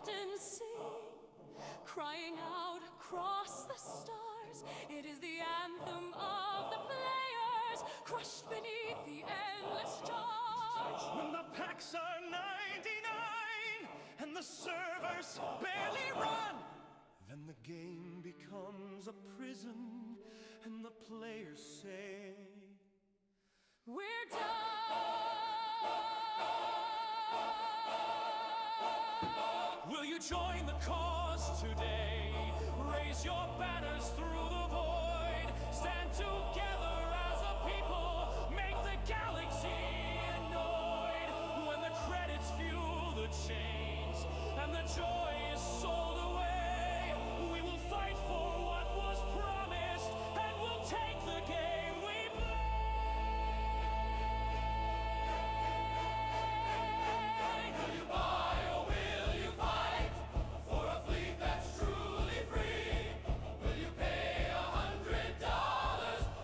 captains sing, crying out across the stars. It is the anthem of the players, crushed beneath the endless charge. When the packs are 99 and the servers barely run, then the game becomes a prison and the players say, we're done. Will you join the cause today? Raise your banners through the void. Stand together as a people. Make the galaxy annoyed. When the credits fuel the chains and the joy is sold away, we will fight for what was promised and we'll take the game we play. Will you buy or will you fight for a fleet that's truly free? Will you pay $100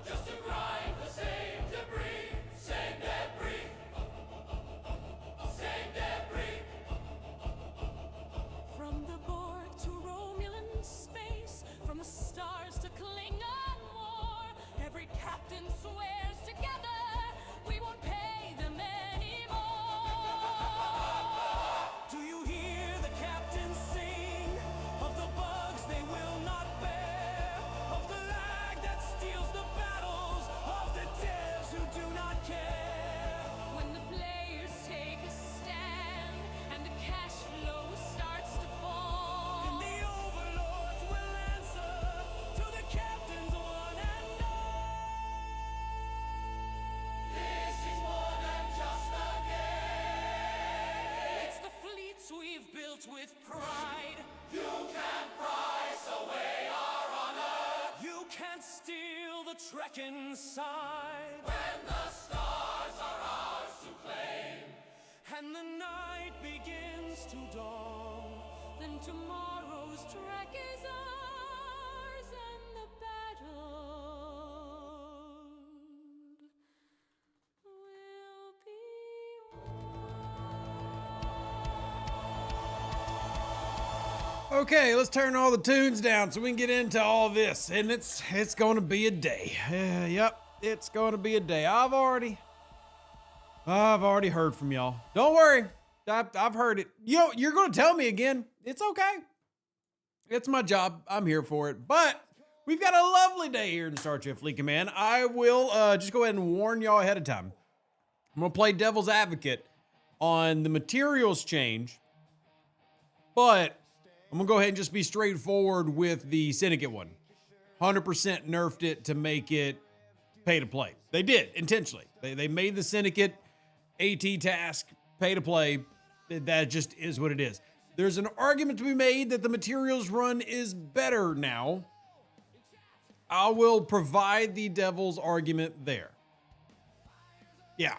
just to grind the same debris? Same debris. Same debris. From the Borg to Romulan space, from the stars to Klingon war, every captain swears together we won't pay them anymore. Do you hear the captain sing of the bugs they will not bear, of the lag that steals the battles, of the devs who do not care? When the players take a stand and the cash flow starts to fall, And the overlords will answer to the captain's one and all. This is more than just a game. it's the fleets we've built with pride. You can't price away our honor. You can't steal the Trek inside. When the stars are ours to claim, and the night begins to dawn, Then tomorrow's trek is ours and the battlefield will be Okay, let's turn all the tunes down so we can get into all this. And it's going to be a day. Yep, it's going to be a day. I've already heard from y'all. Don't worry. I've heard it. You're going to tell me again. It's okay. It's my job. I'm here for it. But we've got a lovely day here in Star Trek Fleet Command. I will just go ahead and warn y'all ahead of time. I'm going to play devil's advocate on the materials change. But I'm going to go ahead and just be straightforward with the Syndicate one. 100% nerfed it to make it pay to play. They did, intentionally. They made the Syndicate AT task pay to play. That just is what it is. There's an argument to be made that the materials run is better now. I will provide the devil's argument there. Yeah.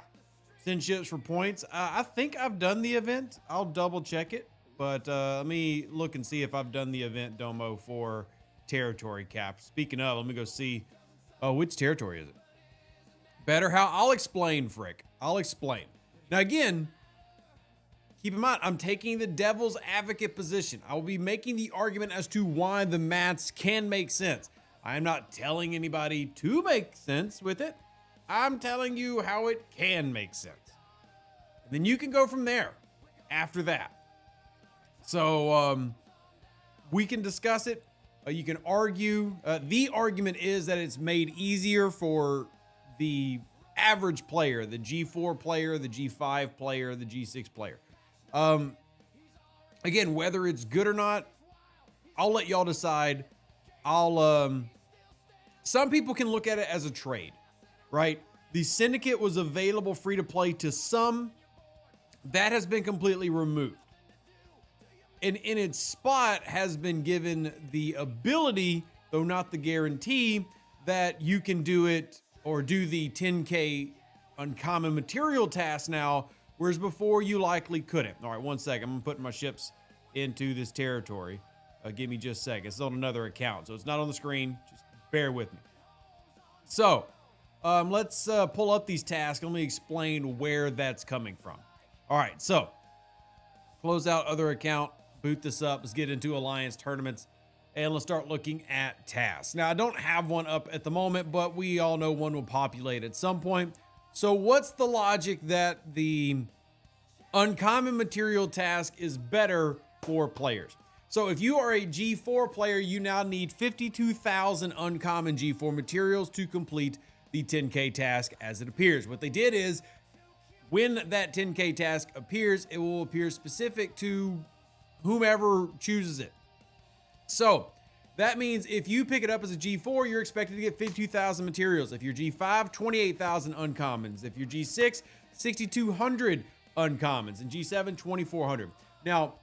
Send ships for points. I think I've done the event. I'll double check it. But let me look and see if I've done the event Domo for territory cap. Speaking of, let me go see. Oh, which territory is it? Better how? I'll explain, Frick. I'll explain. Now, again, keep in mind, I'm taking the devil's advocate position. I will be making the argument as to why the maths can make sense. I'm not telling anybody to make sense with it. I'm telling you how it can make sense. And then you can go from there after that. So we can discuss it. You can argue. The argument is that it's made easier for the average player, the G4 player, the G5 player, the G6 player. Again, whether it's good or not, I'll let y'all decide. Some people can look at it as a trade, right? The Syndicate was available free to play to some. That has been completely removed. And in its spot has been given the ability, though not the guarantee, that you can do it or do the 10K uncommon material task now, whereas before you likely couldn't. All right, 1 second. I'm putting my ships into this territory. Give me just a second. It's on another account, so it's not on the screen. Just bear with me. So let's pull up these tasks. Let me explain where that's coming from. All right, so close out other account. boot this up. Let's get into Alliance tournaments and let's start looking at tasks. Now, I don't have one up at the moment, but we all know one will populate at some point. So what's the logic that the uncommon material task is better for players? So if you are a G4 player, you now need 52,000 uncommon G4 materials to complete the 10K task as it appears. What they did is, when that 10K task appears, it will appear specific to whomever chooses it. So that means if you pick it up as a G4, you're expected to get 52,000 materials. If you're G5, 28,000 uncommons. If you're G6, 6,200 uncommons. And G7, 2,400. Now,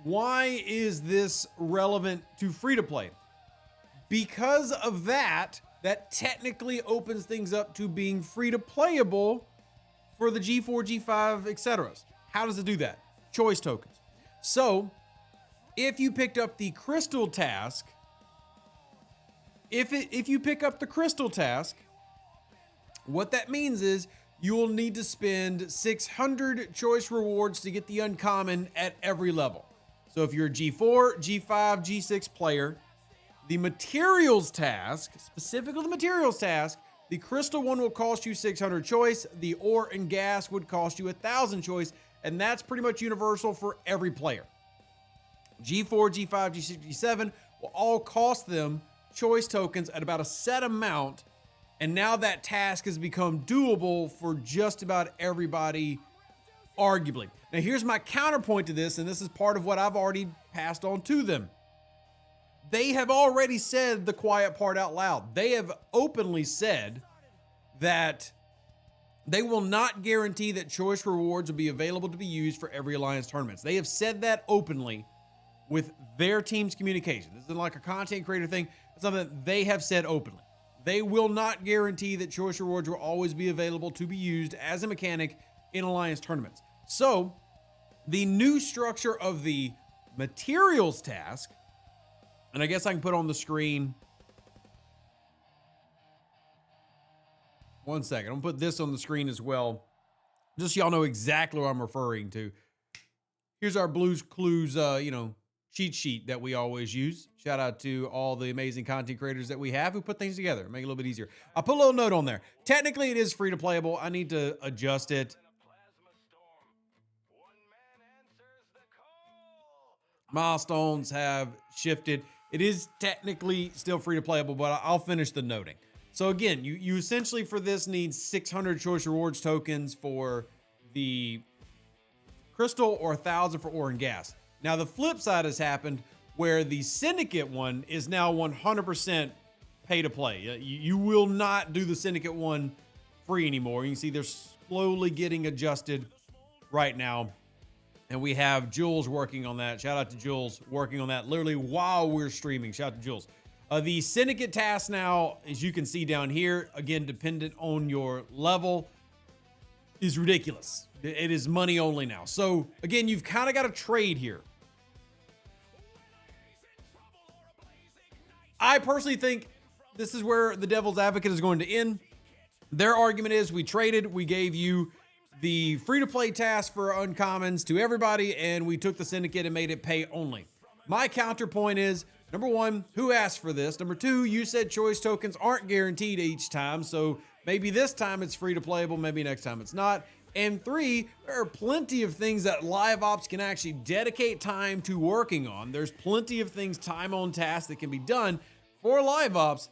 why is this relevant to free-to-play? Because of that technically opens things up to being free-to-playable for the G4, G5, etc. How does it do that? Choice tokens. So, if you picked up the crystal task, if you pick up the crystal task, what that means is you will need to spend 600 choice rewards to get the uncommon at every level. So if you're a G4, G5, G6 player, the materials task, specifically the materials task, the crystal one will cost you 600 choice, the ore and gas would cost you 1,000 choice, and that's pretty much universal for every player. G4, G5, G6, G7 will all cost them choice tokens at about a set amount, and now that task has become doable for just about everybody, arguably. Now here's my counterpoint to this, and this is part of what I've already passed on to them. They have already said the quiet part out loud. They have openly said that they will not guarantee that choice rewards will be available to be used for every Alliance tournaments. They have said that openly with their team's communication. This isn't like a content creator thing. It's something that they have said openly. They will not guarantee that choice rewards will always be available to be used as a mechanic in Alliance tournaments. So the new structure of the materials task, and I guess I can put on the screen. One second. I'm gonna put this on the screen as well, just so y'all know exactly what I'm referring to. Here's our Blues Clues, cheat sheet that we always use. Shout out to all the amazing content creators that we have who put things together, make it a little bit easier. I'll put a little note on there. Technically, it is free to playable. I need to adjust it. Milestones have shifted. It is technically still free to playable, but I'll finish the noting. So again, you essentially for this need 600 choice rewards tokens for the crystal or 1,000 for ore and gas. Now the flip side has happened where the Syndicate one is now 100% pay to play. You will not do the Syndicate one free anymore. You can see they're slowly getting adjusted right now. And we have Jules working on that. Shout out to Jules working on that literally while we're streaming. Shout out to Jules. The Syndicate task now, as you can see down here, again, dependent on your level, is ridiculous. It is money only now. So again, you've kind of got a trade here. I personally think this is where the devil's advocate is going to end. Their argument is we traded, we gave you the free-to-play task for uncommons to everybody, and we took the Syndicate and made it pay only. My counterpoint is, number one, who asked for this? Number two, you said choice tokens aren't guaranteed each time, so maybe this time it's free-to-playable, maybe next time it's not. And three, there are plenty of things that live ops can actually dedicate time to working on. There's plenty of things, time on task, that can be done for live ops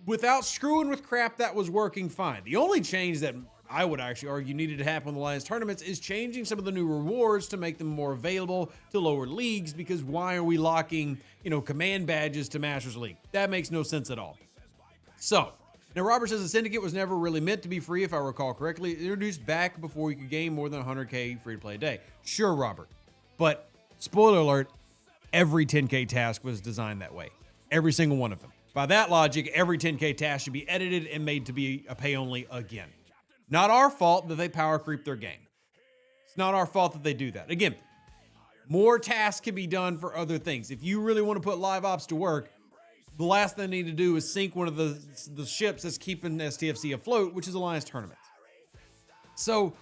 without screwing with crap that was working fine. The only change that I would actually argue needed to happen in the Alliance tournaments is changing some of the new rewards to make them more available to lower leagues, because why are we locking, command badges to Masters League? That makes no sense at all. So, now Robert says the Syndicate was never really meant to be free, if I recall correctly. It introduced back before you could gain more than 100K free to play a day. Sure, Robert. But, spoiler alert, every 10K task was designed that way. Every single one of them. By that logic, every 10K task should be edited and made to be a pay only again. Not our fault that they power creep their game. It's not our fault that they do that. Again, more tasks can be done for other things. If you really want to put live ops to work, the last thing they need to do is sink one of the ships that's keeping STFC afloat, which is Alliance tournaments. So,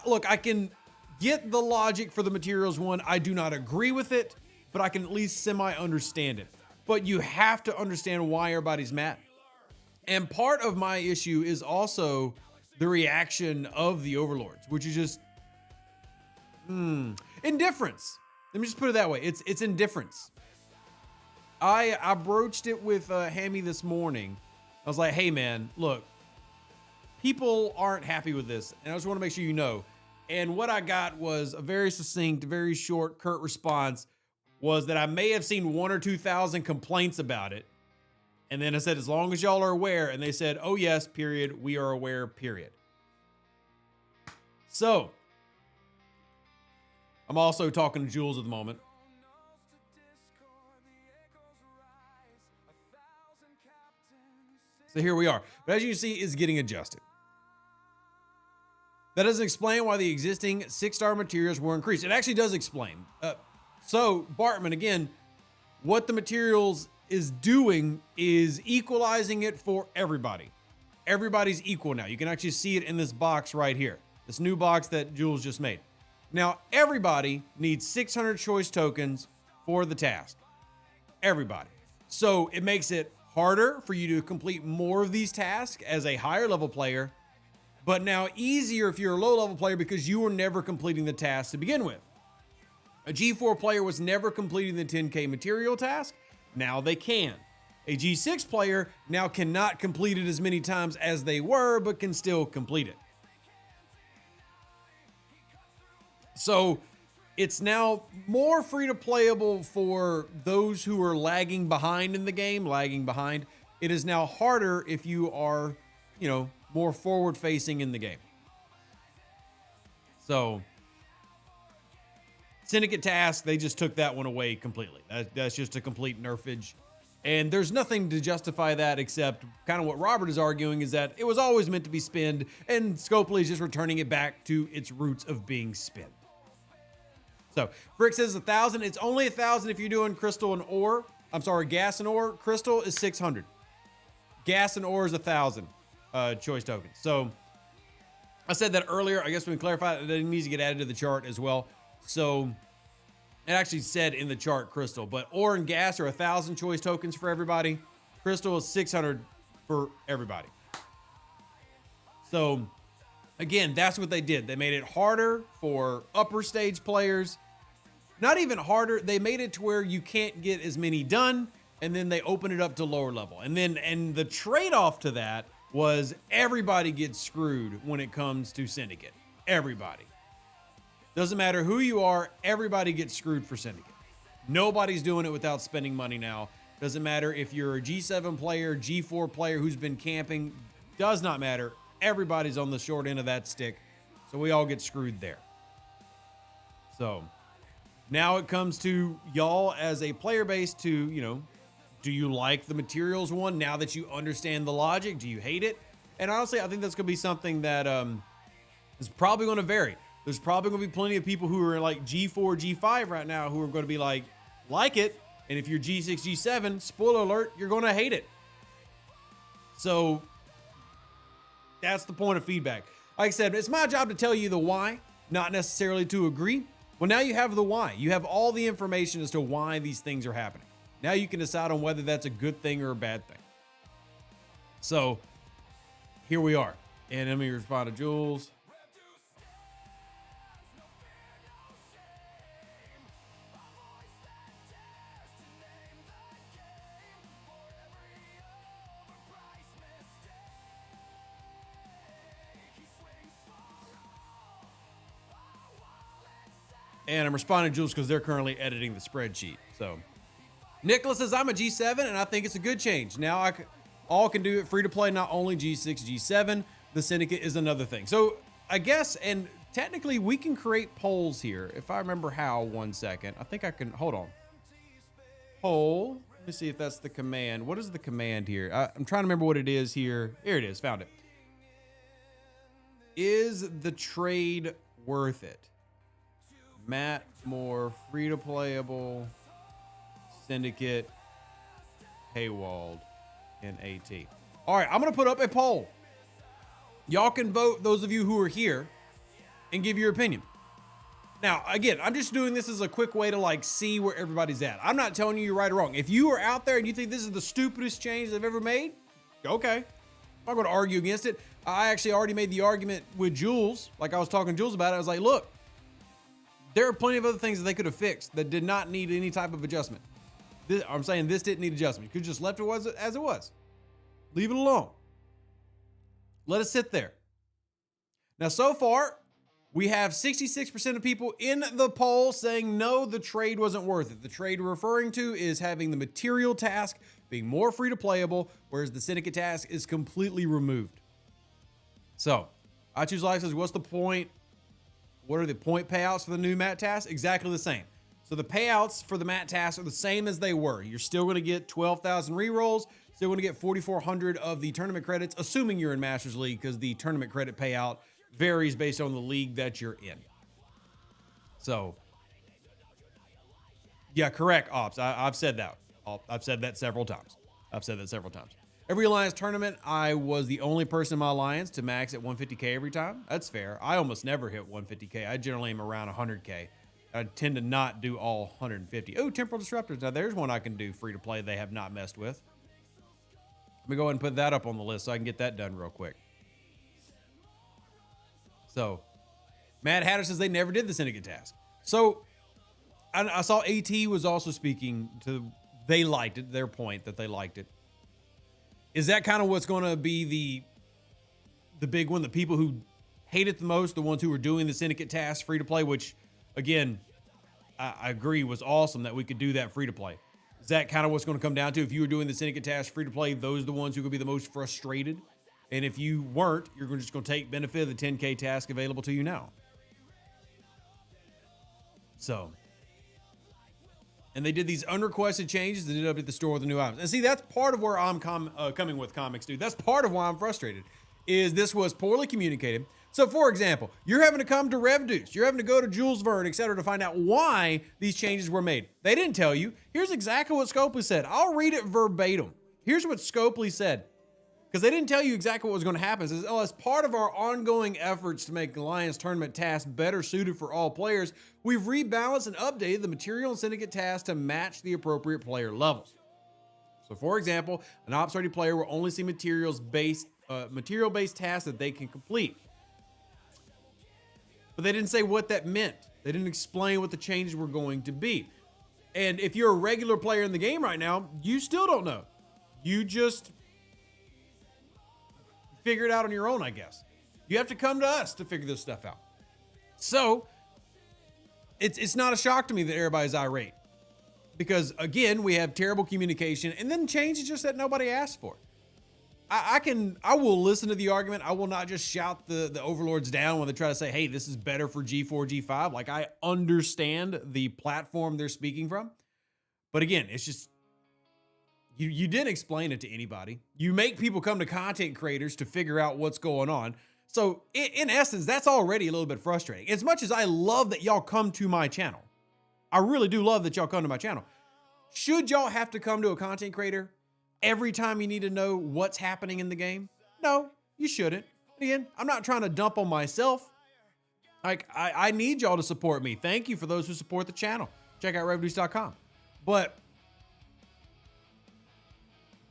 look, I can get the logic for the materials one. I do not agree with it, but I can at least semi-understand it. But you have to understand why everybody's mad. And part of my issue is also the reaction of the overlords, which is just indifference. Let me just put it that way. It's indifference. I broached it with Hammy this morning. I was like, hey man, look, people aren't happy with this, and I just want to make sure you know. And what I got was a very succinct, very short, curt response, was that I may have seen 1,000 or 2,000 complaints about it. And then I said, as long as y'all are aware, and they said, oh yes, period, we are aware, period. So, I'm also talking to Jules at the moment. So here we are. But as you can see, it's getting adjusted. That doesn't explain why the existing 6-star materials were increased. It actually does explain. So, Bartman, again, what the materials is doing is equalizing it for everybody. Everybody's equal now. You can actually see it in this box right here. This new box that Jules just made. Now, everybody needs 600 choice tokens for the task. Everybody. So, it makes it harder for you to complete more of these tasks as a higher level player, but now easier if you're a low level player because you were never completing the task to begin with. A G4 player was never completing the 10K material task. Now they can. A G6 player now cannot complete it as many times as they were, but can still complete it. So it's now more free to playable for those who are lagging behind in the game, It is now harder if you are, more forward facing in the game. So Syndicate task, they just took that one away completely. That's just a complete nerfage. And there's nothing to justify that except kind of what Robert is arguing is that it was always meant to be spinned, and Scopely is just returning it back to its roots of being spinned. So Frick says 1,000. It's only 1,000 if you're doing crystal and ore. I'm sorry, gas and ore. Crystal is 600. Gas and ore is 1,000 choice tokens. So I said that earlier. I guess we can clarify that it needs to get added to the chart as well. So it actually said in the chart crystal, but ore and gas are 1,000 choice tokens for everybody. Crystal is 600 for everybody. So again, that's what they did. They made it harder for upper stage players. Not even harder. They made it to where you can't get as many done, and then they open it up to lower level. And the trade-off to that was everybody gets screwed when it comes to Syndicate. Everybody. Doesn't matter who you are, everybody gets screwed for Syndicate. Nobody's doing it without spending money now. Doesn't matter if you're a G7 player, G4 player who's been camping. Does not matter. Everybody's on the short end of that stick. So we all get screwed there. So now it comes to y'all as a player base to, do you like the materials one now that you understand the logic? Do you hate it? And honestly, I think that's going to be something that is probably going to vary. There's probably going to be plenty of people who are like G4, G5 right now who are going to be like it. And if you're G6, G7, spoiler alert, you're going to hate it. So that's the point of feedback. Like I said, it's my job to tell you the why, not necessarily to agree. Well, now you have the why. You have all the information as to why these things are happening. Now you can decide on whether that's a good thing or a bad thing. So here we are. And let me respond to Jules. And I'm responding to Jules because they're currently editing the spreadsheet. So Nicholas says, I'm a G7 and I think it's a good change. Now all can do it free to play, not only G6, G7. The Syndicate is another thing. So I guess, and technically we can create polls here. If I remember how, 1 second. I think I can, hold on. Poll, let me see if that's the command. What is the command here? I'm trying to remember what it is here. Here it is, found it. Is the trade worth it? Matt Moore, free to playable, Syndicate, paywalled, and AT. All right, I'm going to put up a poll. Y'all can vote, those of you who are here, and give your opinion. Now, again, I'm just doing this as a quick way to like see where everybody's at. I'm not telling you you're right or wrong. If you are out there and you think this is the stupidest change they've ever made, okay. I'm not going to argue against it. I actually already made the argument with Jules. Like I was talking to Jules about it. I was like, look, there are plenty of other things that they could have fixed that did not need any type of adjustment. I'm saying this didn't need adjustment. You could just left it as it was. Leave it alone. Let it sit there. Now, so far, we have 66% of people in the poll saying no, the trade wasn't worth it. The trade we're referring to is having the material task being more free to playable, whereas the Syndicate task is completely removed. So, I Choose Life says, what's the point? What are the point payouts for the new mat task? Exactly the same. So the payouts for the mat tasks are the same as they were. You're still going to get 12,000 rerolls, still going to get 4,400 of the tournament credits, assuming you're in Masters League, because the tournament credit payout varies based on the league that you're in. So, yeah, correct, Ops. I've said that. I've said that several times. Every Alliance tournament, I was the only person in my Alliance to max at 150K every time. That's fair. I almost never hit 150K. I generally am around 100K. I tend to not do all 150. Oh, Temporal Disruptors. Now, there's one I can do free to play they have not messed with. Let me go ahead and put that up on the list so I can get that done real quick. So, Mad Hatter says they never did the Syndicate task. So, I saw AT was also speaking to, they liked it, their point that they liked it. Is that kind of what's going to be the big one? The people who hate it the most, the ones who were doing the Syndicate task free to play, which, again, I agree was awesome that we could do that free to play. Is that kind of what's going to come down to? If you were doing the Syndicate task free to play, those are the ones who could be the most frustrated. And if you weren't, you're just going to take benefit of the 10K task available to you now. So, and they did these unrequested changes that ended up at the store with the new items. And see, that's part of where I'm coming with comics, dude. That's part of why I'm frustrated, is this was poorly communicated. So, for example, you're having to come to Revduce. You're having to go to Jules Verne, etc., to find out why these changes were made. They didn't tell you. Here's exactly what Scopely said. I'll read it verbatim. Here's what Scopely said. Because they didn't tell you exactly what was going to happen. It says, as part of our ongoing efforts to make Alliance tournament tasks better suited for all players, we've rebalanced and updated the material and Syndicate tasks to match the appropriate player levels. So, for example, an Ops Ready player will only see material-based tasks that they can complete. But they didn't say what that meant. They didn't explain what the changes were going to be. And if you're a regular player in the game right now, you still don't know. You just figure it out on your own, I guess. You have to come to us to figure this stuff out. So, it's not a shock to me that everybody's irate. Because, again, we have terrible communication, and then changes just that nobody asked for. I will listen to the argument. I will not just shout the overlords down when they try to say, hey, this is better for G4, G5. Like, I understand the platform they're speaking from. But again, it's just, you didn't explain it to anybody. You make people come to content creators to figure out what's going on. So in essence, that's already a little bit frustrating. As much as I love that y'all come to my channel, I really do love that y'all come to my channel. Should y'all have to come to a content creator every time you need to know what's happening in the game? No, you shouldn't. Again, I'm not trying to dump on myself. Like, I need y'all to support me. Thank you for those who support the channel. Check out revduce.com. But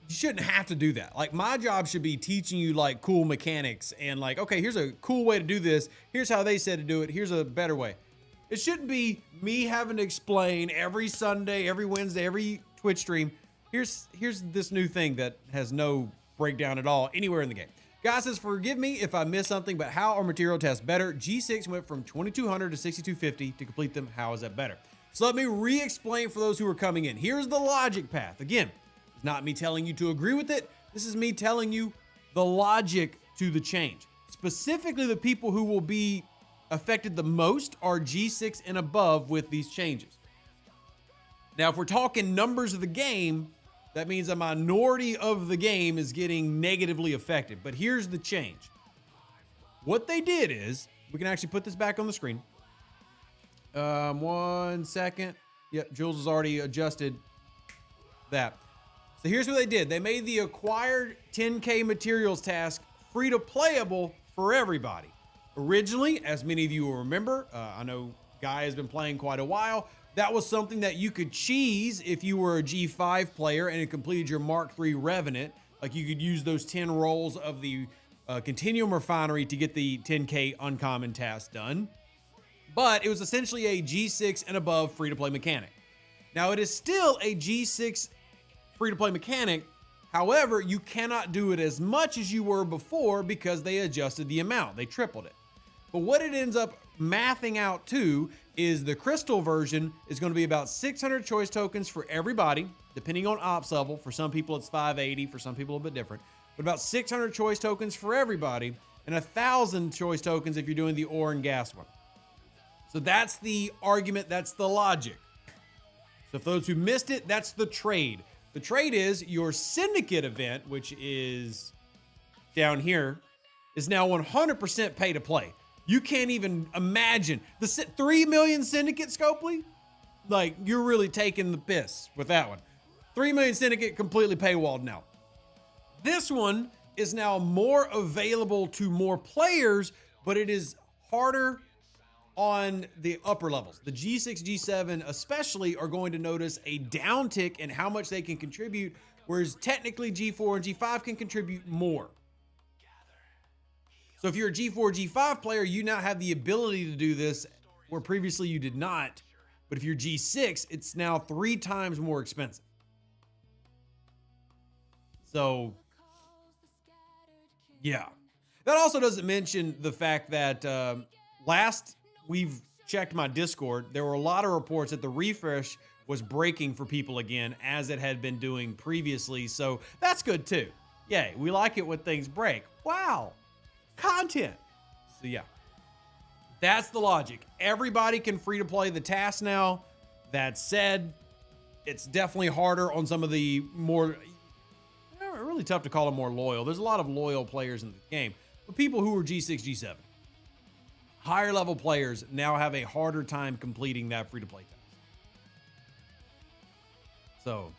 you shouldn't have to do that. Like, my job should be teaching you like cool mechanics and like, okay, here's a cool way to do this. Here's how they said to do it. Here's a better way. It shouldn't be me having to explain every Sunday, every Wednesday, every Twitch stream. Here's this new thing that has no breakdown at all anywhere in the game. Guy says, forgive me if I missed something, but how are material tests better? G6 went from 2,200 to 6,250 to complete them. How is that better? So let me re-explain for those who are coming in. Here's the logic path. Again, it's not me telling you to agree with it. This is me telling you the logic to the change. Specifically, the people who will be affected the most are G6 and above with these changes. Now, if we're talking numbers of the game, that means a minority of the game is getting negatively affected. But here's the change. What they did is, we can actually put this back on the screen. 1 second. Yep, Jules has already adjusted that. So here's what they did. They made the acquired 10K materials task free to playable for everybody. Originally, as many of you will remember, I know guy has been playing quite a while. That was something that you could cheese if you were a G5 player and had completed your Mark III Revenant. Like you could use those 10 rolls of the Continuum Refinery to get the 10K uncommon task done. But it was essentially a G6 and above free-to-play mechanic. Now, it is still a G6 free-to-play mechanic. However, you cannot do it as much as you were before because they adjusted the amount. They tripled it. But what it ends up mathing out to is the Crystal version is going to be about 600 choice tokens for everybody, depending on ops level. For some people, it's 580. For some people, a bit different. But about 600 choice tokens for everybody and 1,000 choice tokens if you're doing the ore and gas one. So that's the argument. That's the logic. So for those who missed it, that's the trade. The trade is your Syndicate event, which is down here, is now 100% pay to play. You can't even imagine the 3 million Syndicate, Scopely. Like, you're really taking the piss with that one. 3 million Syndicate completely paywalled now. This one is now more available to more players, but it is harder on the upper levels. The G6, G7 especially are going to notice a downtick in how much they can contribute, whereas technically G4 and G5 can contribute more. So if you're a G4, G5 player, you now have the ability to do this where previously you did not. But if you're G6, it's now 3 times more expensive. So, yeah. That also doesn't mention the fact that last we've checked my Discord, there were a lot of reports that the refresh was breaking for people again as it had been doing previously. So that's good too. Yay, we like it when things break. Wow. Content. So yeah, that's the logic. Everybody can free to play the task now. That said, it's definitely harder on some of the more, really tough to call them more loyal. There's a lot of loyal players in the game, but people who are G6, G7, higher level players now have a harder time completing that free to play task. So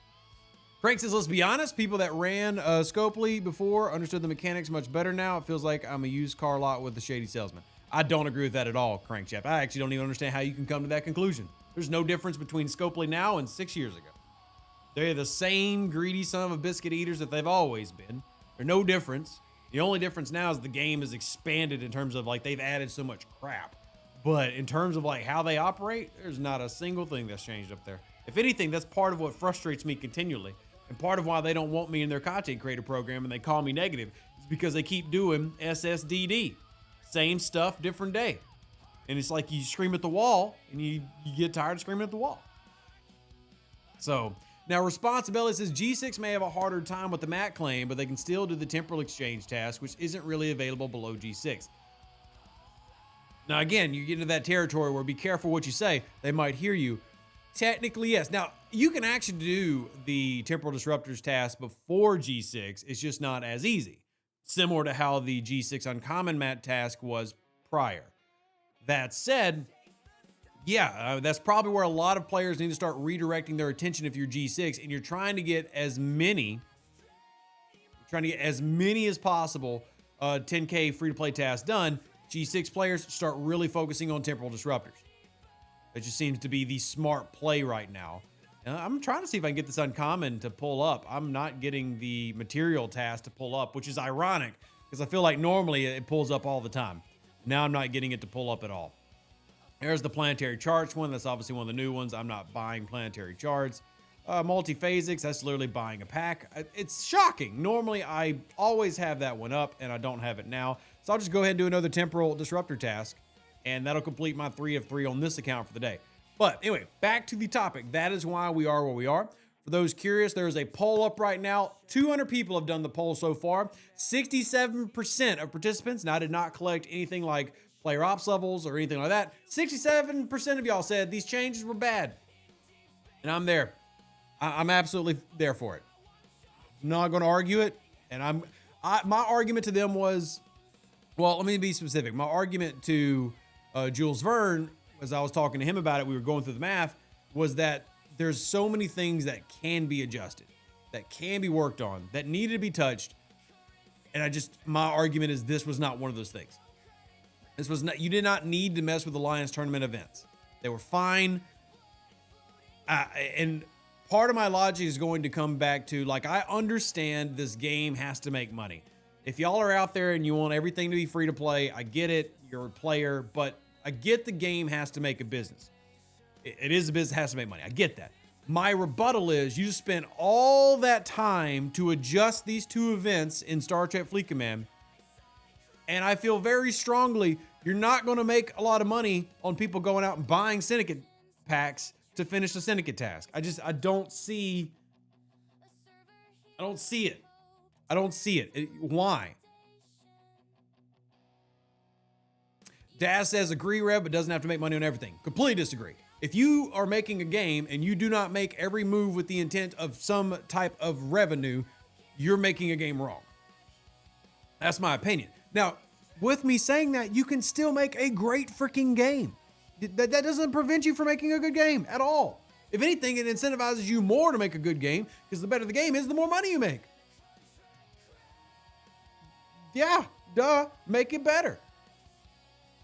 Frank says, let's be honest, people that ran Scopely before understood the mechanics much better now. It feels like I'm a used car lot with a shady salesman. I don't agree with that at all, Crankchap. I actually don't even understand how you can come to that conclusion. There's no difference between Scopely now and 6 years ago. They're the same greedy son of a biscuit eaters that they've always been. There's no difference. The only difference now is the game is expanded in terms of like they've added so much crap. But in terms of like how they operate, there's not a single thing that's changed up there. If anything, that's part of what frustrates me continually. And part of why they don't want me in their content creator program and they call me negative is because they keep doing SSDD. Same stuff, different day. And it's like you scream at the wall and you get tired of screaming at the wall. So now Responsibility says G6 may have a harder time with the MAT claim, but they can still do the temporal exchange task, which isn't really available below G6. Now again, you get into that territory where be careful what you say. They might hear you. Technically, yes. Now, you can actually do the Temporal Disruptors task before G6. It's just not as easy. Similar to how the G6 Uncommon Mat task was prior. That said, yeah, that's probably where a lot of players need to start redirecting their attention if you're G6 and you're trying to get as many as possible 10K free-to-play tasks done. G6 players start really focusing on Temporal Disruptors. It just seems to be the smart play right now. I'm trying to see if I can get this uncommon to pull up. I'm not getting the material task to pull up, which is ironic because I feel like normally it pulls up all the time. Now I'm not getting it to pull up at all. There's the planetary charts one. That's obviously one of the new ones. I'm not buying planetary charts. Multiphasics, that's literally buying a pack. It's shocking. Normally I always have that one up and I don't have it now. So I'll just go ahead and do another Temporal Disruptor task. And that'll complete my 3 of 3 on this account for the day. But anyway, back to the topic. That is why we are where we are. For those curious, there is a poll up right now. 200 people have done the poll so far. 67% of participants, now I did not collect anything like player ops levels or anything like that. 67% of y'all said these changes were bad. And I'm there. I'm absolutely there for it. I'm not going to argue it. And my argument to them was, well, let me be specific. My argument to Jules Verne, as I was talking to him about it, we were going through the math, was that there's so many things that can be adjusted, that can be worked on, that needed to be touched. And my argument is this was not one of those things. This was not, you did not need to mess with the Lions tournament events. They were fine. And part of my logic is going to come back to, like, I understand this game has to make money. If y'all are out there and you want everything to be free to play, I get it. You're a player, but I get the game has to make a business. It is a business, has to make money. I get that. My rebuttal is you just spent all that time to adjust these two events in Star Trek Fleet Command. And I feel very strongly you're not going to make a lot of money on people going out and buying Syndicate packs to finish the Syndicate task. I don't see it. I don't see it. Why? Daz says, agree, Rev, but doesn't have to make money on everything. Completely disagree. If you are making a game and you do not make every move with the intent of some type of revenue, you're making a game wrong. That's my opinion. Now, with me saying that, you can still make a great freaking game. That doesn't prevent you from making a good game at all. If anything, it incentivizes you more to make a good game, because the better the game is, the more money you make. Yeah, duh, make it better.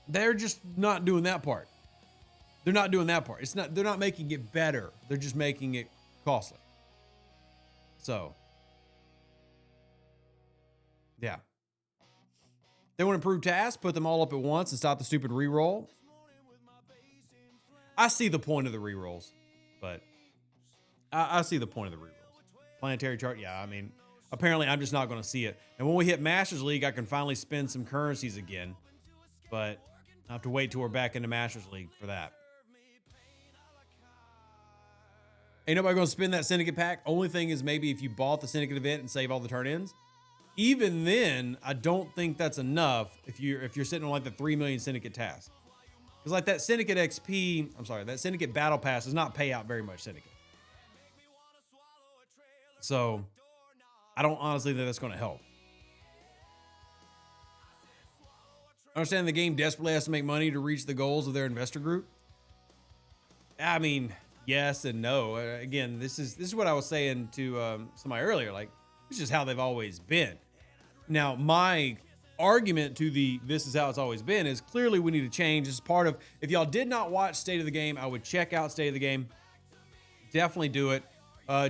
They're just not doing that part. They're not doing that part. They're not making it better. They're just making it costly. So, yeah. They want to improve tasks, put them all up at once and stop the stupid reroll. I see the point of the rerolls, but I see the point of the rerolls. Planetary chart, yeah, I mean, apparently I'm just not going to see it. And when we hit Masters League, I can finally spend some currencies again, but I have to wait till we're back into Masters League for that. Ain't nobody going to spend that Syndicate pack. Only thing is maybe if you bought the Syndicate event and save all the turn-ins. Even then, I don't think that's enough if you're sitting on like the 3 million Syndicate task. Because like that Syndicate XP, that Syndicate Battle Pass does not pay out very much Syndicate. So, I don't honestly think that's going to help. I understand the game desperately has to make money to reach the goals of their investor group. I mean, yes and no. Again, this is what I was saying to somebody earlier. Like, this is how they've always been. Now, my argument to this is how it's always been is clearly we need to change. As part of, if y'all did not watch State of the Game, I would check out State of the Game. Definitely do it.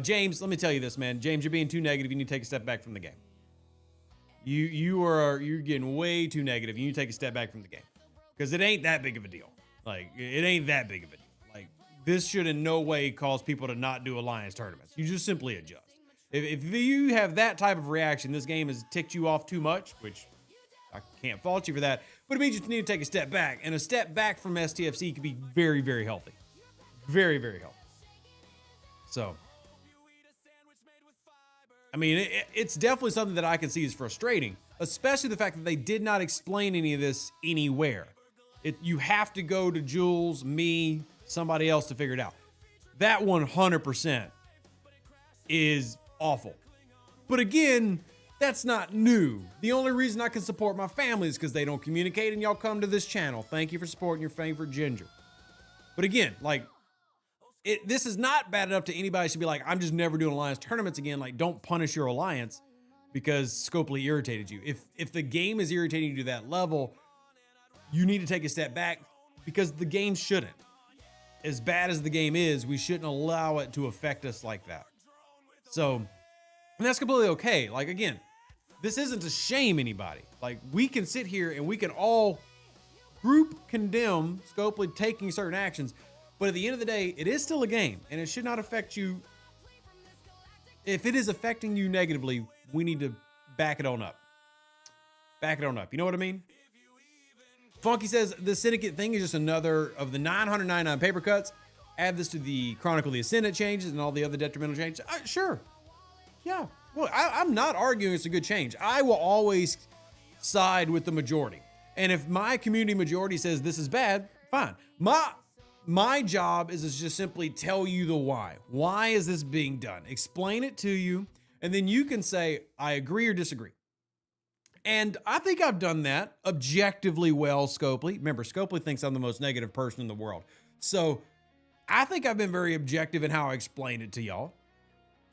James, let me tell you this, man. James, you're being too negative. You need to take a step back from the game. You're getting way too negative. You need to take a step back from the game. Because it ain't that big of a deal. Like, it ain't that big of a deal. Like, this should in no way cause people to not do Alliance tournaments. You just simply adjust. If you have that type of reaction, this game has ticked you off too much, which I can't fault you for that, but it means you need to take a step back. And a step back from STFC could be very, very healthy. Very, very healthy. So, I mean, it's definitely something that I can see is frustrating, especially the fact that they did not explain any of this anywhere. You have to go to Jules, me, somebody else to figure it out. That 100% is awful. But again, that's not new. The only reason I can support my family is because they don't communicate and y'all come to this channel. Thank you for supporting your favorite ginger. But again, like, this is not bad enough to anybody should be like, I'm just never doing Alliance tournaments again. Like, don't punish your Alliance because Scopely irritated you. If the game is irritating you to that level, you need to take a step back because the game shouldn't. As bad as the game is, we shouldn't allow it to affect us like that. So, and that's completely okay. Like, again, this isn't to shame anybody. Like, we can sit here and we can all group condemn Scopely taking certain actions, but at the end of the day, it is still a game and it should not affect you. If it is affecting you negatively, we need to back it on up. Back it on up. You know what I mean? Funky says the Syndicate thing is just another of the 999 paper cuts. Add this to the Chronicle of the Ascendant changes and all the other detrimental changes. Sure. Yeah. Well, I'm not arguing it's a good change. I will always side with the majority. And if my community majority says this is bad, fine. My job is to just simply tell you the why. Why is this being done? Explain it to you, and then you can say, I agree or disagree. And I think I've done that objectively well, Scopely. Remember, Scopely thinks I'm the most negative person in the world. So I think I've been very objective in how I explained it to y'all.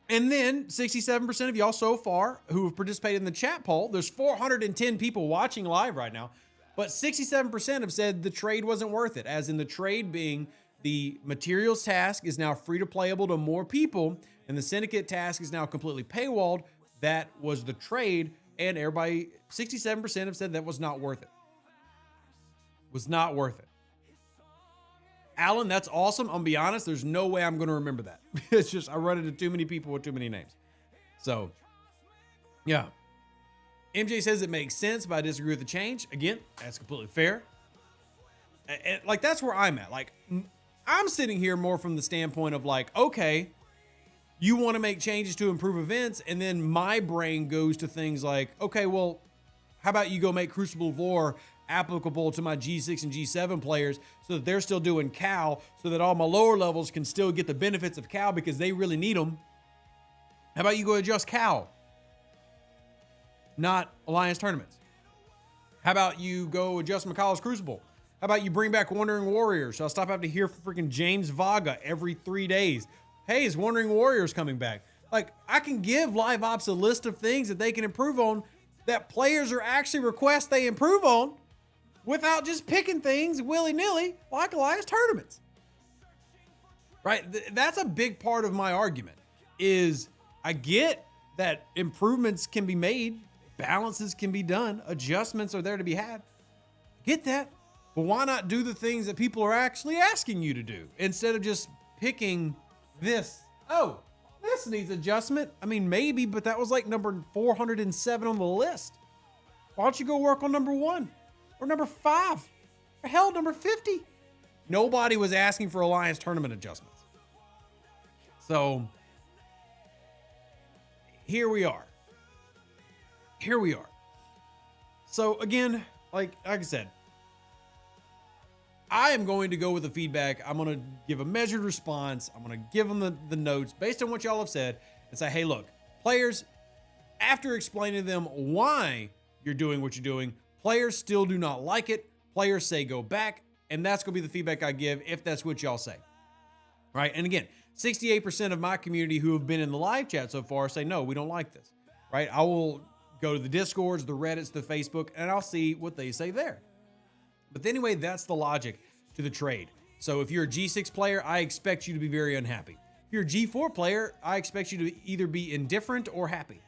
And then 67% of y'all so far who have participated in the chat poll, there's 410 people watching live right now. But 67% have said the trade wasn't worth it, as in the trade being the materials task is now free to playable to more people, and the Syndicate task is now completely paywalled. That was the trade, and everybody, 67% have said that was not worth it. Was not worth it. Alan, that's awesome. I'm gonna be honest, there's no way I'm gonna remember that. It's just I run into too many people with too many names. So, yeah. MJ says it makes sense, but I disagree with the change. Again, that's completely fair. And like, that's where I'm at. Like, I'm sitting here more from the standpoint of like, okay, you want to make changes to improve events, and then my brain goes to things like, okay, well, how about you go make Crucible of War applicable to my G6 and G7 players so that they're still doing Cal, so that all my lower levels can still get the benefits of Cal because they really need them. How about you go adjust Cal, not Alliance tournaments? How about you go adjust McCall's Crucible? How about you bring back Wandering Warriors so I'll stop having to hear freaking James Vaga every 3 days? Hey, is Wandering Warriors coming back? Like, I can give Live Ops a list of things that they can improve on that players are actually request they improve on without just picking things willy-nilly like Alliance tournaments. Right? That's a big part of my argument is I get that improvements can be made, balances can be done, adjustments are there to be had. Get that. But why not do the things that people are actually asking you to do instead of just picking this? Oh, this needs adjustment. I mean, maybe, but that was like number 407 on the list. Why don't you go work on number 1 or number 5 or hell, number 50? Nobody was asking for Alliance tournament adjustments. So here we are. Here we are. So again, like I said, I am going to go with the feedback. I'm going to give a measured response. I'm going to give them the notes based on what y'all have said and say, hey, look, players, after explaining to them why you're doing what you're doing, players still do not like it. Players say go back, and that's going to be the feedback I give if that's what y'all say. Right? And again, 68% of my community who have been in the live chat so far say, no, we don't like this. Right? I will go to the Discords, the Reddits, the Facebook, and I'll see what they say there. But anyway, that's the logic to the trade. So if you're a G6 player, I expect you to be very unhappy. If you're a G4 player, I expect you to either be indifferent or happy.